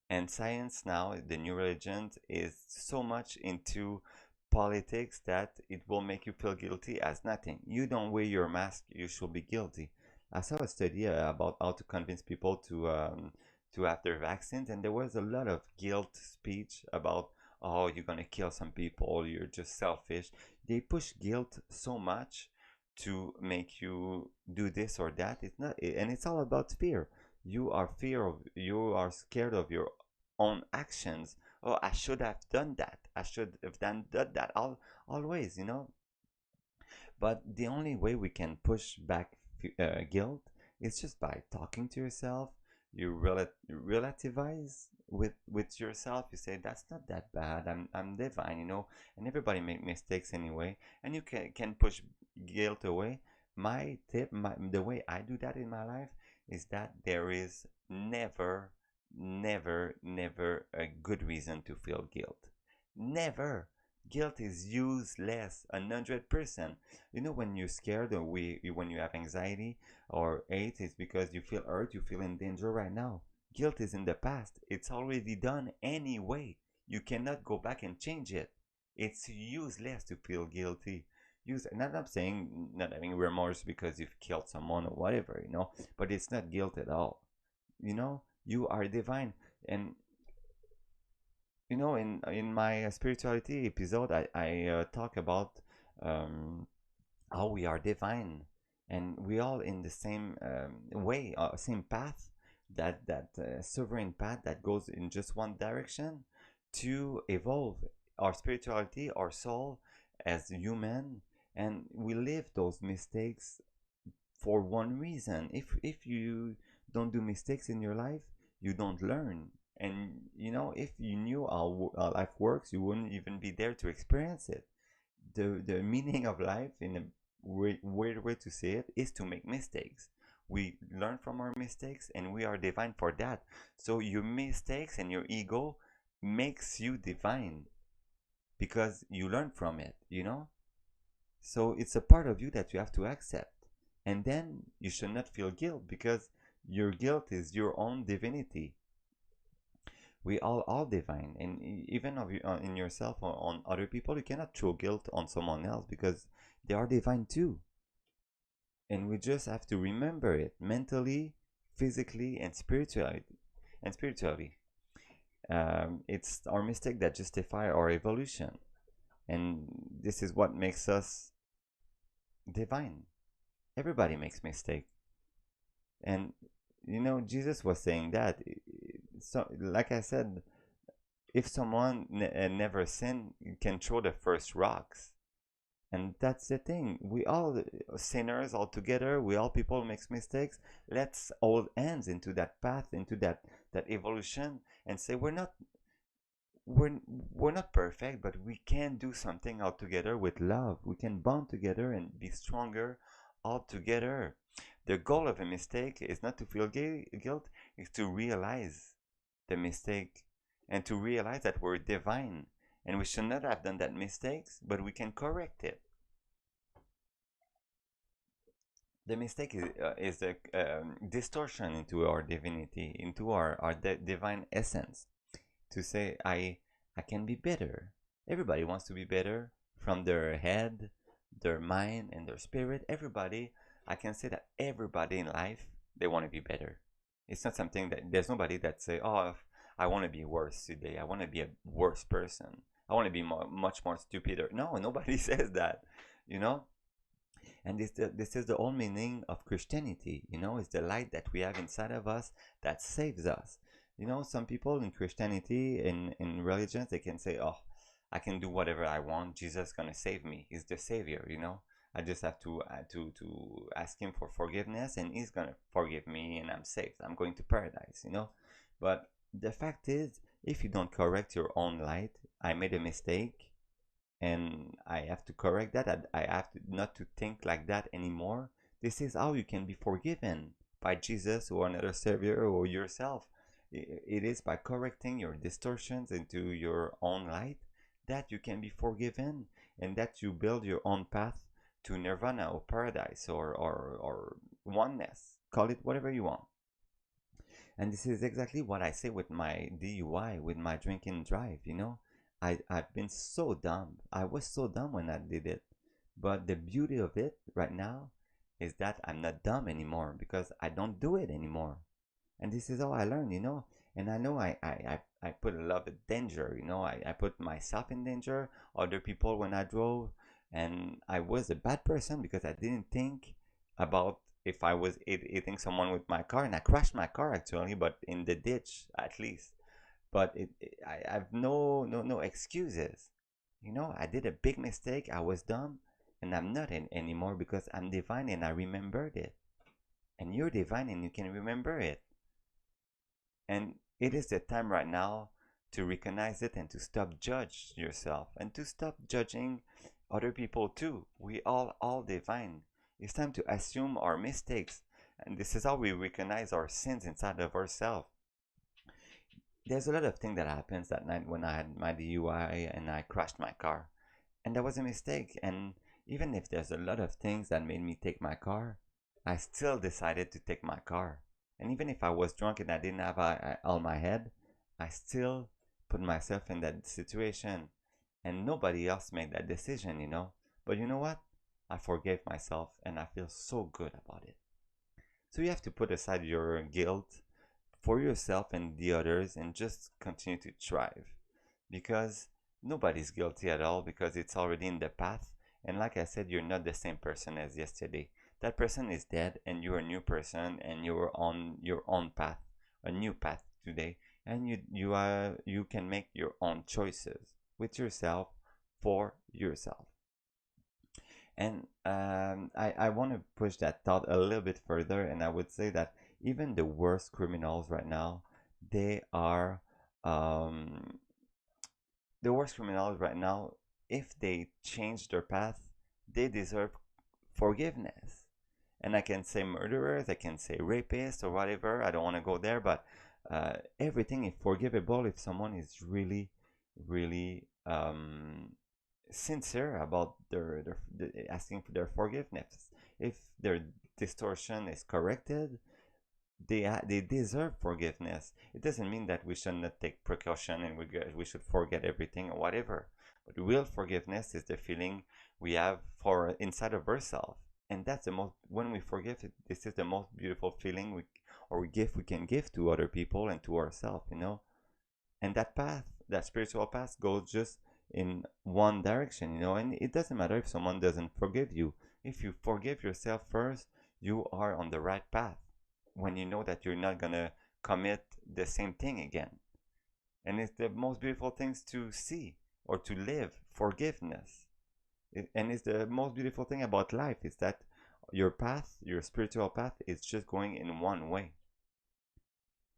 Speaker 1: And science now, the new religion, is so much into politics that it will make you feel guilty as nothing. You don't wear your mask, you should be guilty. I saw a study about how to convince people to have their vaccines, and there was a lot of guilt speech about, oh, you're gonna kill some people, you're just selfish. They push guilt so much to make you do this or that. It's not, and it's all about fear. You are scared of your own actions. Oh, I should have done that. I should have done that. Always. But the only way we can push back guilt is just by talking to yourself. You relativize with yourself. You say that's not that bad. I'm divine. And everybody make mistakes anyway. And you can push guilt away. My tip, the way I do that in my life is that there is never, never, never a good reason to feel guilt. Never. Guilt is useless, 100%. When you're scared, or when you have anxiety or hate, it's because you feel hurt, you feel in danger right now. Guilt is in the past. It's already done anyway. You cannot go back and change it. It's useless to feel guilty. And I'm not saying not having remorse because you've killed someone or whatever, but it's not guilt at all. You are divine. And in my spirituality episode, I talk about um, how we are divine, and we all in the same way, same path, that sovereign path that goes in just one direction to evolve our spirituality, our soul as human, and we live those mistakes for one reason. If you don't do mistakes in your life, you don't learn. And you know, if you knew how life works, you wouldn't even be there to experience it. The meaning of life, in a weird way to say it, is to make mistakes. We learn from our mistakes, and we are divine for that. So your mistakes and your ego makes you divine because you learn from it, you know? So it's a part of you that you have to accept. And then you should not feel guilt, because your guilt is your own divinity. We all divine, and even of you, in yourself or on other people. You cannot throw guilt on someone else because they are divine too. And we just have to remember it mentally, physically, and spiritually. It's our mistake that justify our evolution, and this is what makes us divine. Everybody makes mistake. And you know, Jesus was saying that, so like I said, if someone never sinned, you can throw the first rocks. And that's the thing. We all sinners all together. We all people makes mistakes. Let's all hands into that path, into that evolution, and say we're we're not perfect, but we can do something all together with love. We can bond together and be stronger all together. The goal of a mistake is not to feel guilt, is to realize the mistake and to realize that we're divine and we should not have done that mistakes, but we can correct it. The mistake is a distortion into our divinity, into our divine essence. To say, I can be better. Everybody wants to be better, from their head, their mind, and their spirit. Everybody, I can say that everybody in life, they want to be better. It's not something that there's nobody that say, oh, I want to be worse today. I want to be a worse person. I want to be much more stupider. No, nobody says that, you know. And this is the whole meaning of Christianity. You know, it's the light that we have inside of us that saves us. You know, some people in Christianity, in religions, they can say, oh, I can do whatever I want. Jesus is gonna save me. He's the savior, you know. I just have to ask him for forgiveness, and he's gonna forgive me, and I'm saved. I'm going to paradise, you know. But the fact is, if you don't correct your own light, I made a mistake, and I have to correct that. I have to not to think like that anymore. This is how you can be forgiven by Jesus or another savior or yourself. It is by correcting your distortions into your own light that you can be forgiven, and that you build your own path to nirvana or paradise, or oneness. Call it whatever you want. And this is exactly what I say with my DUI, with my drink and drive, you know. I've been so dumb. I was so dumb when I did it. But the beauty of it right now is that I'm not dumb anymore, because I don't do it anymore. And this is how I learn, you know. And I know I put a lot of danger, you know. I put myself in danger, other people when I drove. And I was a bad person because I didn't think about if I was hitting someone with my car. And I crashed my car actually, but in the ditch at least. But I have no excuses. You know, I did a big mistake. I was dumb, and I'm not in anymore, because I'm divine and I remembered it. And you're divine and you can remember it. And it is the time right now to recognize it and to stop judge yourself and to stop judging other people too. We all divine. It's time to assume our mistakes. And this is how we recognize our sins inside of ourselves. There's a lot of things that happens that night when I had my DUI and I crashed my car. And that was a mistake. And even if there's a lot of things that made me take my car, I still decided to take my car. And even if I was drunk and I didn't have all my head, I still put myself in that situation. And nobody else made that decision, you know. But you know what? I forgave myself and I feel so good about it. So you have to put aside your guilt for yourself and the others and just continue to thrive, because nobody's guilty at all, because it's already in the past. And like I said, you're not the same person as yesterday. That person is dead and you're a new person, and you're on your own path, a new path today. And you can make your own choices with yourself, for yourself. And I want to push that thought a little bit further, and I would say that even the worst criminals right now, they are um, the worst criminals right now. If they change their path, they deserve forgiveness. And I can say murderers, I can say rapists or whatever. I don't want to go there, but everything is forgivable if someone is really, really sincere about asking for their forgiveness. If their distortion is corrected, they deserve forgiveness. It doesn't mean that we should not take precaution and we should forget everything or whatever. But real forgiveness is the feeling we have for inside of ourselves, and that's the most. When we forgive, this is the most beautiful feeling we gift we can give to other people and to ourselves. And that path, that spiritual path, goes just in one direction. And it doesn't matter if someone doesn't forgive you. If you forgive yourself first, you are on the right path when you know that you're not gonna commit the same thing again. And it's the most beautiful things to see or to live forgiveness. And it's the most beautiful thing about life is that your path, your spiritual path, is just going in one way.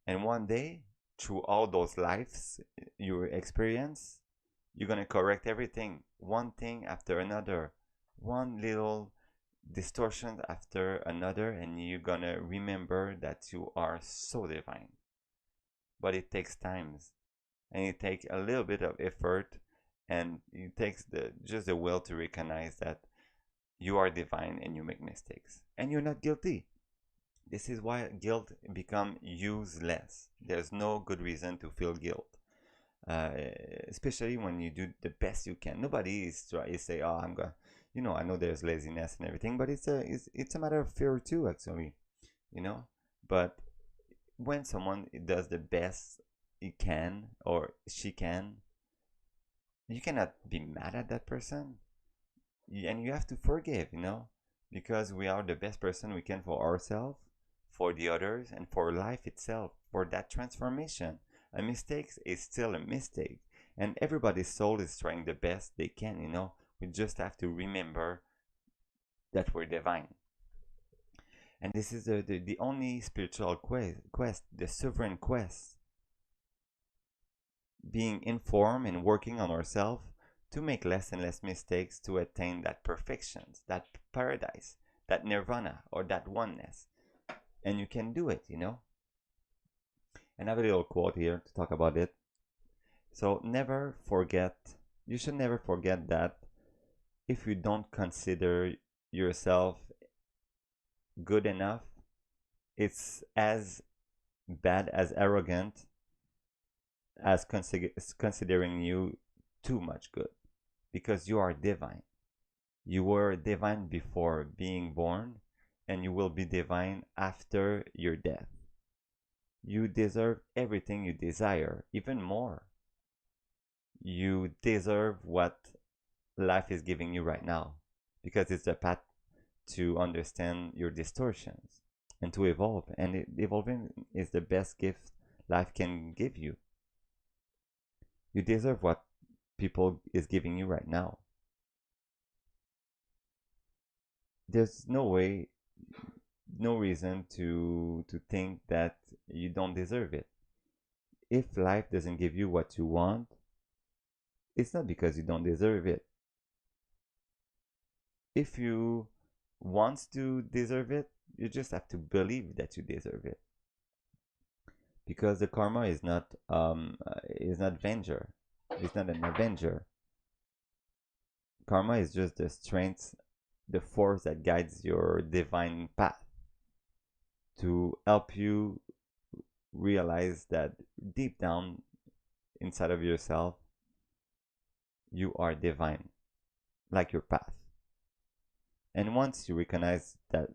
Speaker 1: And one day, through all those lives you experience, you're gonna correct everything, one thing after another, one little distortion after another, and you're gonna remember that you are so divine. But it takes times, and it takes a little bit of effort, and it takes just the will to recognize that you are divine and you make mistakes and you're not guilty. This is why guilt become useless. There's no good reason to feel guilt, uh, especially when you do the best you can. Nobody is say, "Oh, I'm going." I know there's laziness and everything, but it's a matter of fear too, actually. You know, but when someone does the best he can or she can, you cannot be mad at that person, and you have to forgive. Because we are the best person we can for ourselves, for the others, and for life itself, for that transformation. A mistake is still a mistake, and everybody's soul is trying the best they can. We just have to remember that we're divine. And this is the only spiritual quest, the sovereign quest, being informed and working on ourselves to make less and less mistakes to attain that perfection, that paradise, that nirvana, or that oneness. And you can do it. And I have a little quote here to talk about it. So you should never forget that if you don't consider yourself good enough, it's as bad as arrogant as considering you too much good, because you are divine. You were divine before being born, and you will be divine after your death. You deserve everything you desire, even more. You deserve what life is giving you right now, because it's a path to understand your distortions and to evolve. And evolving is the best gift life can give you. You deserve what people is giving you right now. There's no reason to think that you don't deserve it. If life doesn't give you what you want, it's not because you don't deserve it. If you want to deserve it, you just have to believe that you deserve it. Because the karma is not avenger. It's not an avenger. Karma is just the strength, the force that guides your divine path to help you realize that deep down inside of yourself, you are divine, like your path. And once you recognize that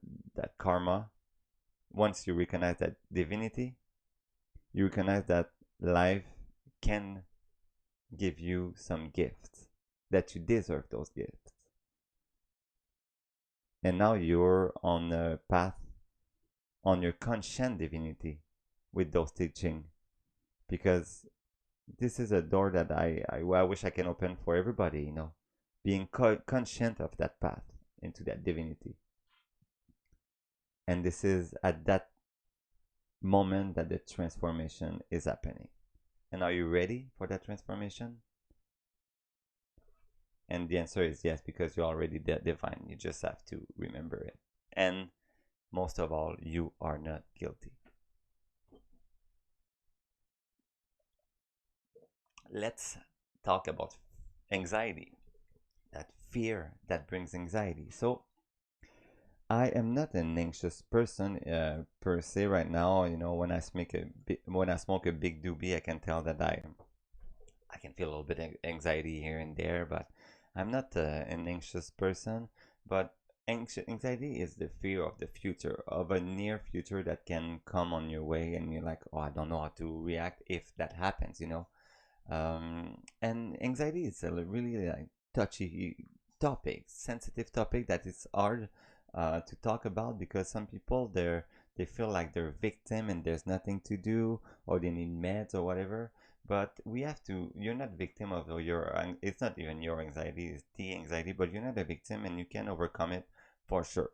Speaker 1: karma, once you recognize that divinity, you recognize that life can give you some gifts, that you deserve those gifts. And now you're on a path on your conscient divinity with those teachings, because this is a door that I wish I can open for everybody. Being conscient of that path into that divinity. And this is at that moment that the transformation is happening. And are you ready for that transformation? And the answer is yes, because you're already divine. You just have to remember it. And most of all, you are not guilty. Let's talk about anxiety, that fear that brings anxiety. So, I am not an anxious person per se right now. You know, when I smoke a big doobie, I can tell that I can feel a little bit of anxiety here and there, but I'm not an anxious person. But anxiety is the fear of the future, of a near future that can come on your way, and you're like, oh, I don't know how to react if that happens, you know. And anxiety is a really like touchy topic, sensitive topic that is hard to talk about because some people they feel like they're victim and there's nothing to do or they need meds or whatever. But we have to. You're not victim of your. It's not even your anxiety. It's the anxiety. But you're not a victim, and you can overcome it for sure.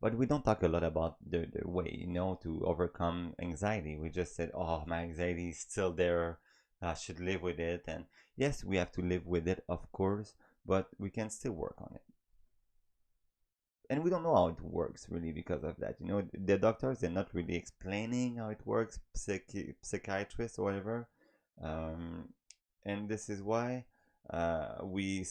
Speaker 1: But we don't talk a lot about the way, you know, to overcome anxiety. We just said, oh, my anxiety is still there. I should live with it. And yes, we have to live with it, of course, but we can still work on it. And we don't know how it works really because of that. You know, the doctors, they're not really explaining how it works, psychiatrists or whatever. Um, and this is why we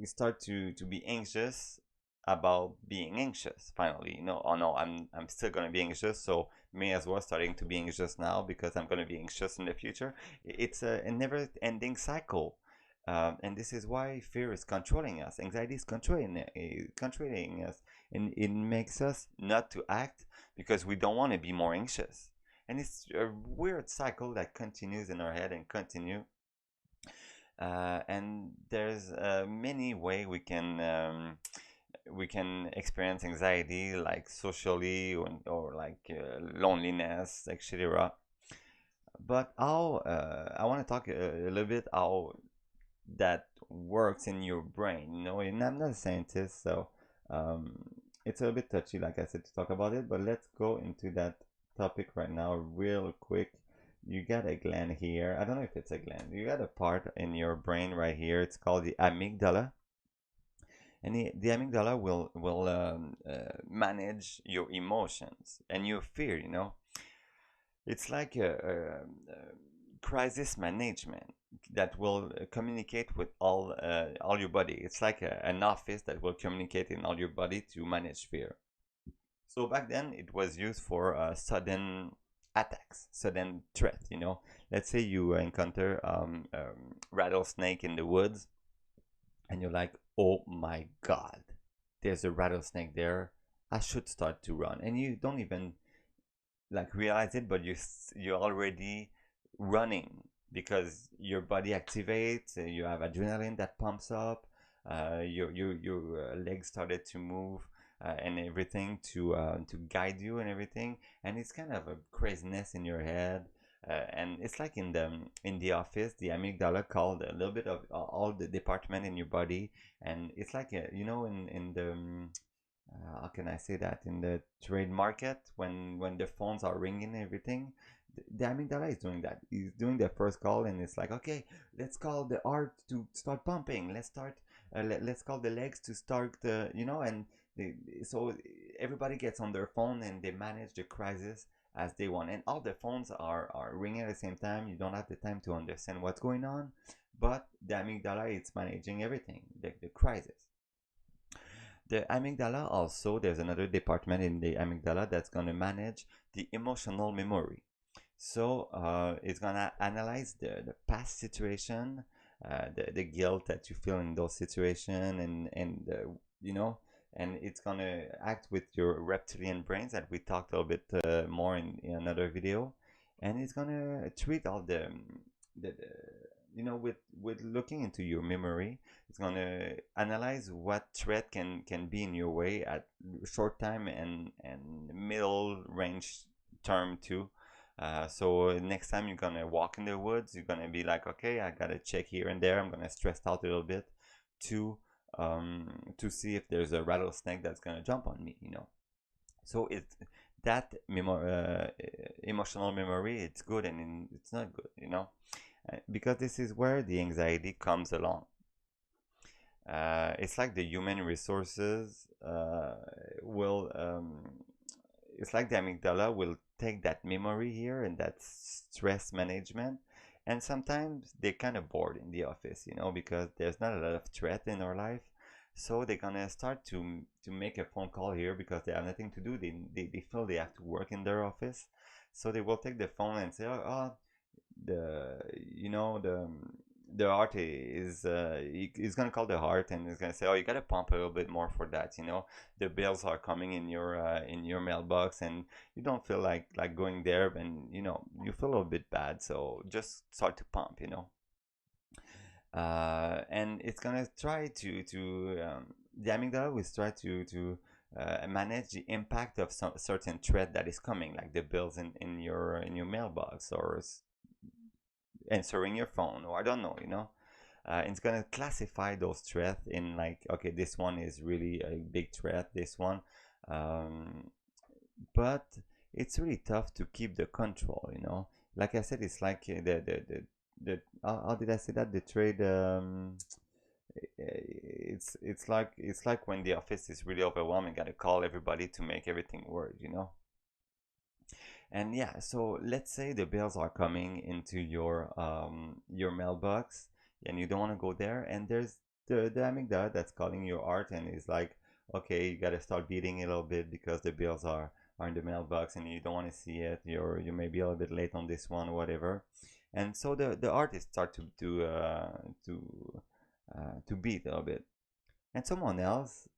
Speaker 1: start to be anxious about being anxious finally, you know. Oh no, I'm still going to be anxious, so may as well starting to be anxious now because I'm going to be anxious in the future. It's a never ending cycle. And this is why fear is controlling us, anxiety is controlling us, and it makes us not to act because we don't want to be more anxious. And it's a weird cycle that continues in our head and continue. And there's many way we can experience anxiety, like socially or like loneliness, etc. But how I want to talk a little bit how that works in your brain. You know, and I'm not a scientist, so um, it's a little bit touchy, like I said, to talk about it. But let's go into that topic right now, real quick. You got a gland here. I don't know if it's a gland. You got a part in your brain right here. It's called the amygdala, and the amygdala will manage your emotions and your fear. You know, it's like a crisis management that will communicate with all your body. It's like an office that will communicate in all your body to manage fear. So back then, it was used for sudden attacks, sudden threat. You know, let's say you encounter rattlesnake in the woods, and you're like, "Oh my God, there's a rattlesnake there. I should start to run," and you don't even like realize it, but you're already running because your body activates. You have adrenaline that pumps up. Your legs started to move and everything to guide you and everything. And it's kind of a craziness in your head. And it's like in the office, the amygdala called a little bit of all the department in your body, and it's like you know in the how can I say that, in the trade market when the phones are ringing and everything, the amygdala is doing that. He's doing the first call, and it's like, okay, let's call the heart to start pumping. Let's call the legs to start the, you know, and so everybody gets on their phone and they manage the crisis as they want, and all the phones are ringing at the same time. You don't have the time to understand what's going on, but the amygdala is managing everything, the crisis. The amygdala also, there's another department in the amygdala that's going to manage the emotional memory. So it's going to analyze the past situation, the guilt that you feel in those situations, and you know, and it's going to act with your reptilian brains that we talked a little bit more in another video. And it's going to treat all the you know, with looking into your memory. It's going to analyze what threat can be in your way at short time and middle range term too. So next time you're gonna walk in the woods, you're gonna be like, okay, I gotta check here and there. I'm gonna stress out a little bit to to see if there's a rattlesnake that's gonna jump on me, you know. So it's that emotional memory, it's good and it's not good, because this is where the anxiety comes along. It's like the human resources will it's like the amygdala will take that memory here and that stress management, and sometimes they're kind of bored in the office, because there's not a lot of threat in our life. So they're gonna start to make a phone call here because they have nothing to do. They feel they have to work in their office, so they will take the phone and say, oh, the the heart is gonna call the heart and is gonna say, oh, you gotta pump a little bit more for that. The bills are coming in your mailbox, and you don't feel like going there, and you feel a little bit bad, so just start to pump. And it's gonna try the amygdala will try to manage the impact of some certain threat that is coming, like the bills in your mailbox, or answering your phone, or I don't know, it's gonna classify those threats in, like, okay, this one is really a big threat, this one, um, but it's really tough to keep the control. Like I said, it's like the how did I say that, the trade, it's like when the office is really overwhelming, gotta call everybody to make everything work. And yeah, so let's say the bills are coming into your mailbox, and you don't want to go there, and there's the amygdala that's calling your heart and is like, okay, you gotta start beating a little bit because the bills are in the mailbox and you don't want to see it. You may be a little bit late on this one or whatever, and so the artist start to beat a little bit, and someone else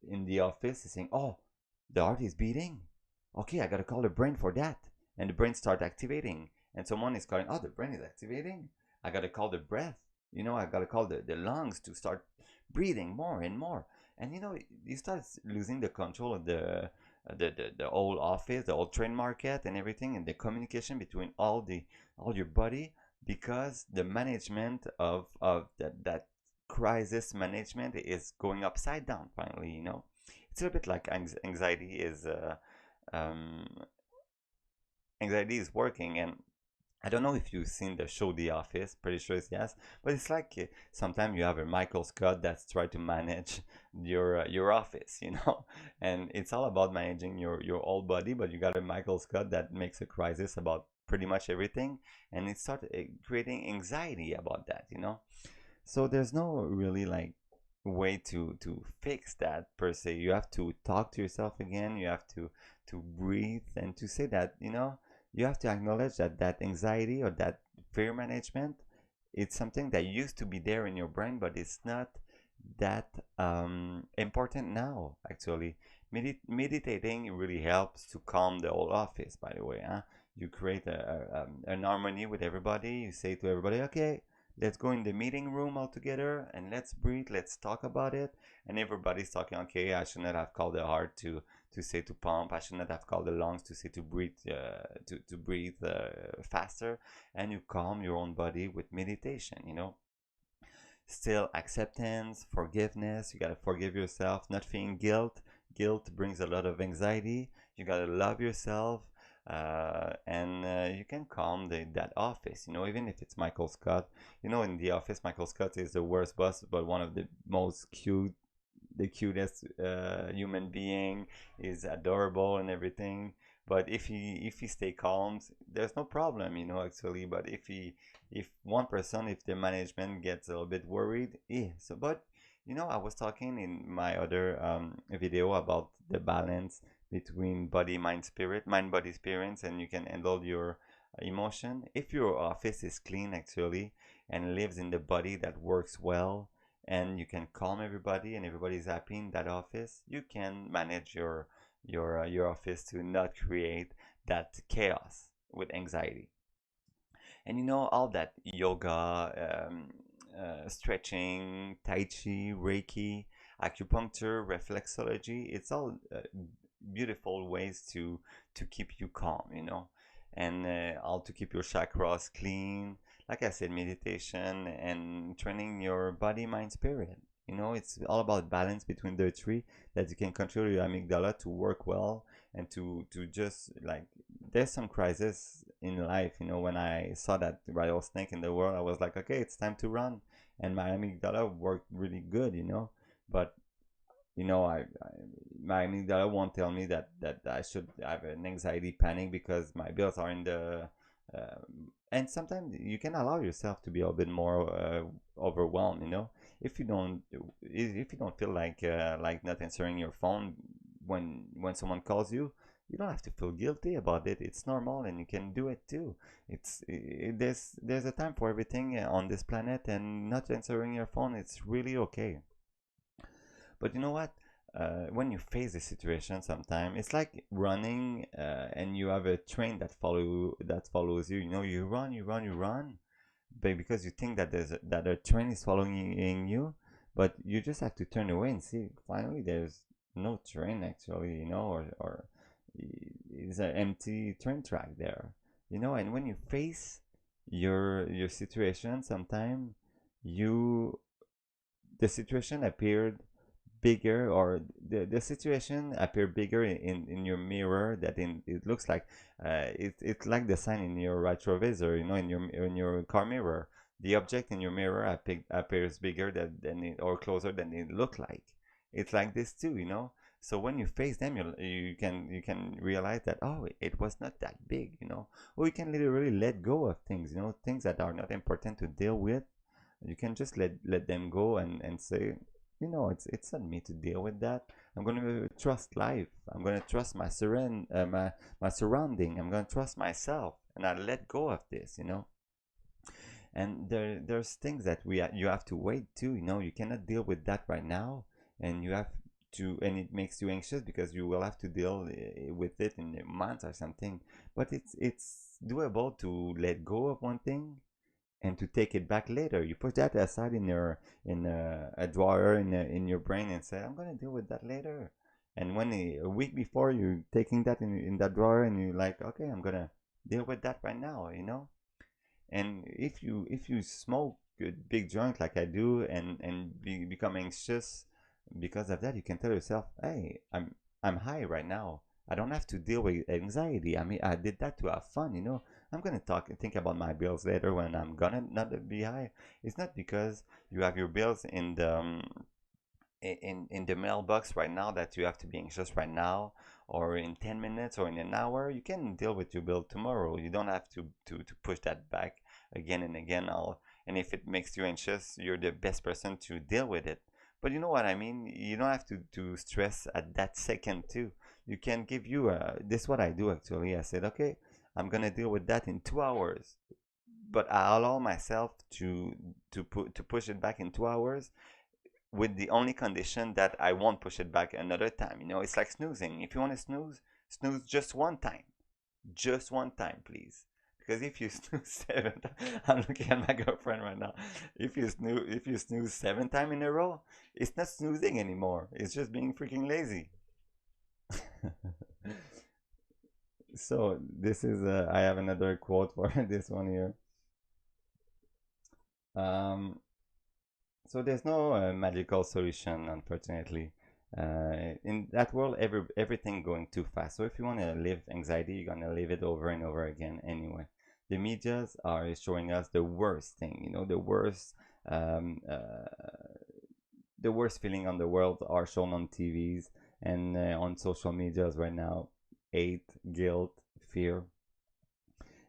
Speaker 1: in the office is saying, oh, the heart is beating, okay, I gotta call the brain for that. And the brain start activating, and someone is calling, oh, the brain is activating, I gotta call the breath, I gotta call the lungs to start breathing more and more. And you start losing the control of the whole office, the whole train market and everything, and the communication between all your body, because the management of that crisis management is going upside down finally. It's a little bit like anxiety is um, anxiety is working. And I don't know if you've seen the show The Office. Pretty sure it's yes, but it's like sometimes you have a Michael Scott that's trying to manage your office, and it's all about managing your whole body. But you got a Michael Scott that makes a crisis about pretty much everything, and it started creating anxiety about that. So there's no really like way to fix that per se. You have to talk to yourself again. You have to breathe and to say that you have to acknowledge that that anxiety or that fear management, it's something that used to be there in your brain, but it's not that important now. Actually, meditating really helps to calm the whole office. By the way, huh? You create an harmony with everybody. You say to everybody, okay, let's go in the meeting room all together and let's breathe, let's talk about it. And everybody's talking, okay, I should not have called the heart to say to pump, I should not have called the lungs to say to breathe, to breathe faster. And you calm your own body with meditation. Still acceptance, forgiveness, you gotta forgive yourself, not feeling guilt brings a lot of anxiety. You gotta love yourself, and you can calm that office. Even if it's Michael Scott. In The Office, Michael Scott is the worst boss, but one of the most the cutest human being, is adorable and everything. But if he stay calm, there's no problem, actually. But if one person, if the management gets a little bit worried, so. But I was talking in my other video about the balance between body, mind, body, spirits, and you can handle your emotion. If your office is clean, actually, and lives in the body that works well, and you can calm everybody and everybody's happy in that office, you can manage your office to not create that chaos with anxiety. And all that yoga, stretching, tai chi, reiki, acupuncture, reflexology, it's all beautiful ways to keep you calm, and all to keep your chakras clean. Like I said, meditation and training your body, mind, spirit. It's all about balance between the three, that you can control your amygdala to work well, and to just like, there's some crisis in life, you know. When I saw that rattlesnake in the world, I was like, okay, it's time to run. And my amygdala worked really good, you know. But you know, my amygdala won't tell me that I should have an anxiety panic because my bills are in the uh, and sometimes you can allow yourself to be a bit more overwhelmed, you know. If you don't, if you don't feel like not answering your phone when someone calls you, you don't have to feel guilty about it. It's normal, and you can do it too. There's a time for everything on this planet, and not answering your phone, it's really okay. But you know what? When you face a situation, sometimes it's like running, and you have a train that follows you. You know, you run, you run, you run, but because you think that that a train is following you, but you just have to turn away and see. Finally, there's no train actually, you know, or it's an empty train track there, you know. And when you face your situation, sometimes you the situation appeared bigger, or the situation appear bigger in your mirror that in it looks like it's like the sign in your retrovisor, you know, in your car mirror. The object in your mirror appears bigger than it, or closer than it look like. It's like this too, you know. So when you face them, you can realize that, oh, it was not that big, you know. Or you can literally let go of things, you know, things that are not important to deal with. You can just let them go, and say, you know, it's on me to deal with that. I'm going to trust life. I'm going to trust my surrounding. I'm going to trust myself, and I let go of this, you know. And there's things that you have to wait too, you know. You cannot deal with that right now, and you have to, and it makes you anxious because you will have to deal with it in a month or something. But it's doable to let go of one thing and to take it back later. You put that aside in a drawer in your brain and say, I'm gonna deal with that later. And when a week before, you're taking that in that drawer, and you're like, okay, I'm gonna deal with that right now, you know. And if you smoke a big joint like I do, and become anxious because of that, you can tell yourself, hey, I'm high right now. I don't have to deal with anxiety. I mean, I did that to have fun, you know. I'm gonna think about my bills later when I'm gonna not be high. It's not because you have your bills in the mailbox right now that you have to be anxious right now, or in 10 minutes, or in an hour. You can deal with your bill tomorrow. You don't have to push that back again and again. And if it makes you anxious, you're the best person to deal with it. But you know what I mean. You don't have to stress at that second too. You can give you this is what I do actually. I said, okay, I'm gonna deal with that in 2 hours, but I allow myself to push it back in 2 hours, with the only condition that I won't push it back another time. You know, it's like snoozing. If you want to snooze, snooze just one time. Just one time, please. Because if you snooze 7 times, I'm looking at my girlfriend right now. If you snooze 7 times in a row, it's not snoozing anymore. It's just being freaking lazy. So this is I have another quote for this one here. Um, So there's no magical solution, unfortunately. In that world, everything going too fast. So if you want to live anxiety, you're gonna live it over and over again anyway. The medias are showing us the worst thing, you know, um, uh, the worst feeling on the world are shown on TVs and on social medias right now. Hate, guilt, fear,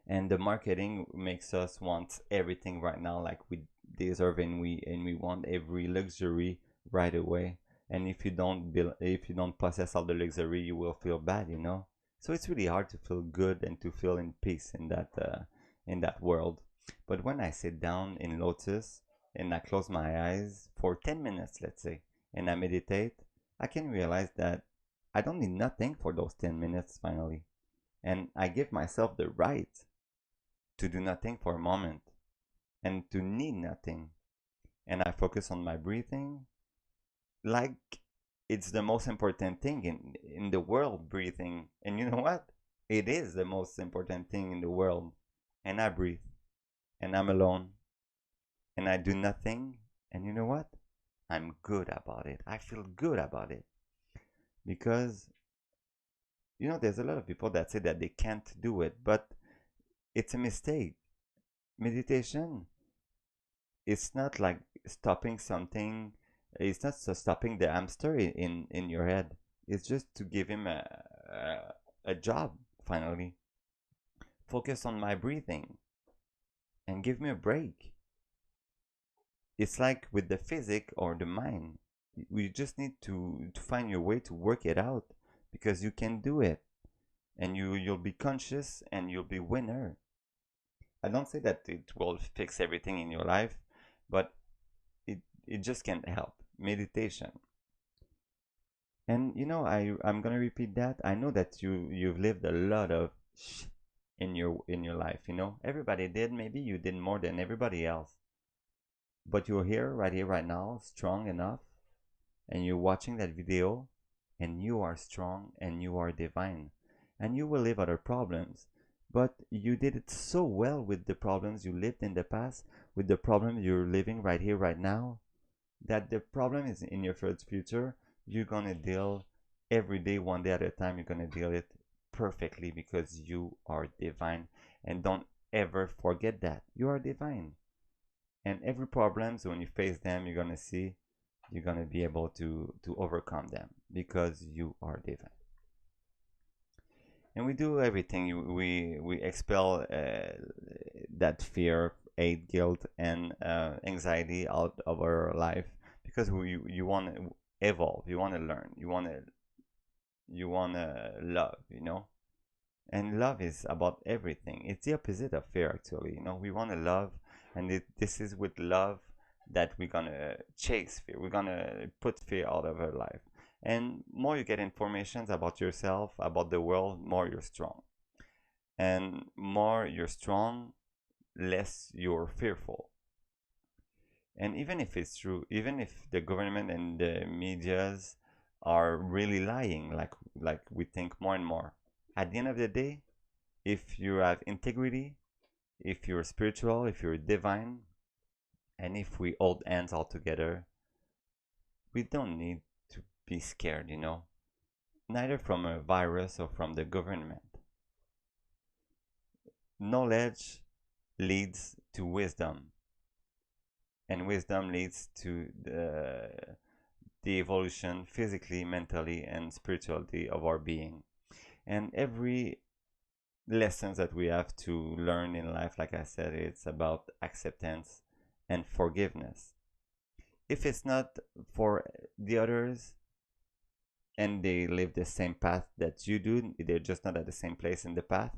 Speaker 1: and the marketing makes us want everything right now, like we deserve, and we want every luxury right away. And if you don't possess all the luxury, you will feel bad, you know. So it's really hard to feel good and to feel in peace in that world. But when I sit down in lotus and I close my eyes for 10 minutes, let's say, and I meditate, I can realize that I don't need nothing for those 10 minutes finally. And I give myself the right to do nothing for a moment and to need nothing. And I focus on my breathing like it's the most important thing in the world, breathing. And you know what? It is the most important thing in the world. And I breathe, and I'm alone, and I do nothing. And you know what? I'm good about it. I feel good about it because You know, there's a lot of people that say that they can't do it, but it's a mistake. Meditation, it's not like stopping something. It's not stopping the hamster in your head. It's just to give him a job finally. Focus on my breathing and give me a break. It's like with the physic or the mind. We just need to find your way to work it out, because you can do it, and you'll be conscious and you'll be winner. I don't say that it will fix everything in your life, but it just can help. Meditation. And you know, I'm gonna repeat that. I know that you've lived a lot of in your life. You know, everybody did. Maybe you did more than everybody else, but you're here, right now, strong enough, and you're watching that video, and you are strong and you are divine, and you will live other problems. But you did it so well with the problems you lived in the past, with the problem you're living right here, right now, that the problem is in your first future. You're gonna deal every day, one day at a time. You're gonna deal it perfectly, because you are divine. And don't ever forget that you are divine. And every problem, so when you face them, you're gonna see you're gonna be able to overcome them, because you are divine. And we do everything. We expel that fear, hate, guilt, and anxiety out of our life, because you want to evolve, you want to learn, you want to love, you know. And love is about everything. It's the opposite of fear, actually. You know, we want to love, and this is with love that we're gonna chase fear. We're gonna put fear out of our life. And more you get information about yourself, about the world, more you're strong. And more you're strong, less you're fearful. And even if it's true, even if the government and the medias are really lying, like we think more and more, at the end of the day, if you have integrity, if you're spiritual, if you're divine, and if we hold hands all together, we don't need to be scared, you know, neither from a virus or from the government. Knowledge leads to wisdom, and wisdom leads to the evolution physically, mentally, and spirituality of our being. And every lessons that we have to learn in life, like I said, it's about acceptance and forgiveness. If it's not for the others and they live the same path that you do, they're just not at the same place in the path,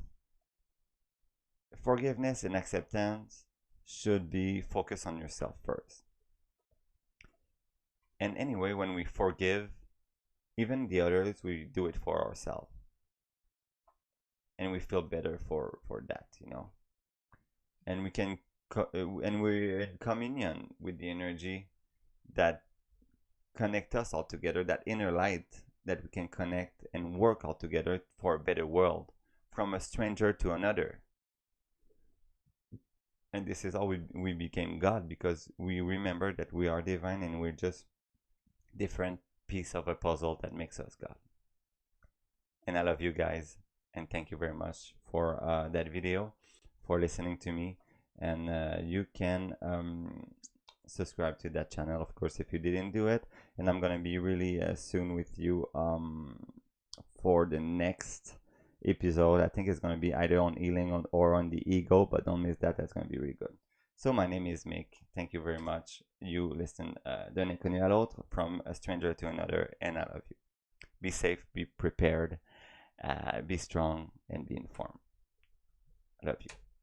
Speaker 1: forgiveness and acceptance should be focused on yourself first. And anyway, when we forgive even the others, we do it for ourselves, and we feel better for that, you know. And we can and we're in communion with the energy that connect us all together, that inner light that we can connect and work all together for a better world, from a stranger to another. And this is how we became God, because we remember that we are divine and we're just different piece of a puzzle that makes us God. And I love you guys, and thank you very much for that video, for listening to me. And you can subscribe to that channel, of course, if you didn't do it. And I'm gonna be really soon with you for the next episode. I think it's gonna be either on healing or on the ego, but don't miss that. That's gonna be really good. So my name is Mick. Thank you very much. You listen d'un inconnu à l'autre, from a stranger to another, and I love you. Be safe, be prepared, be strong, and be informed. I love you.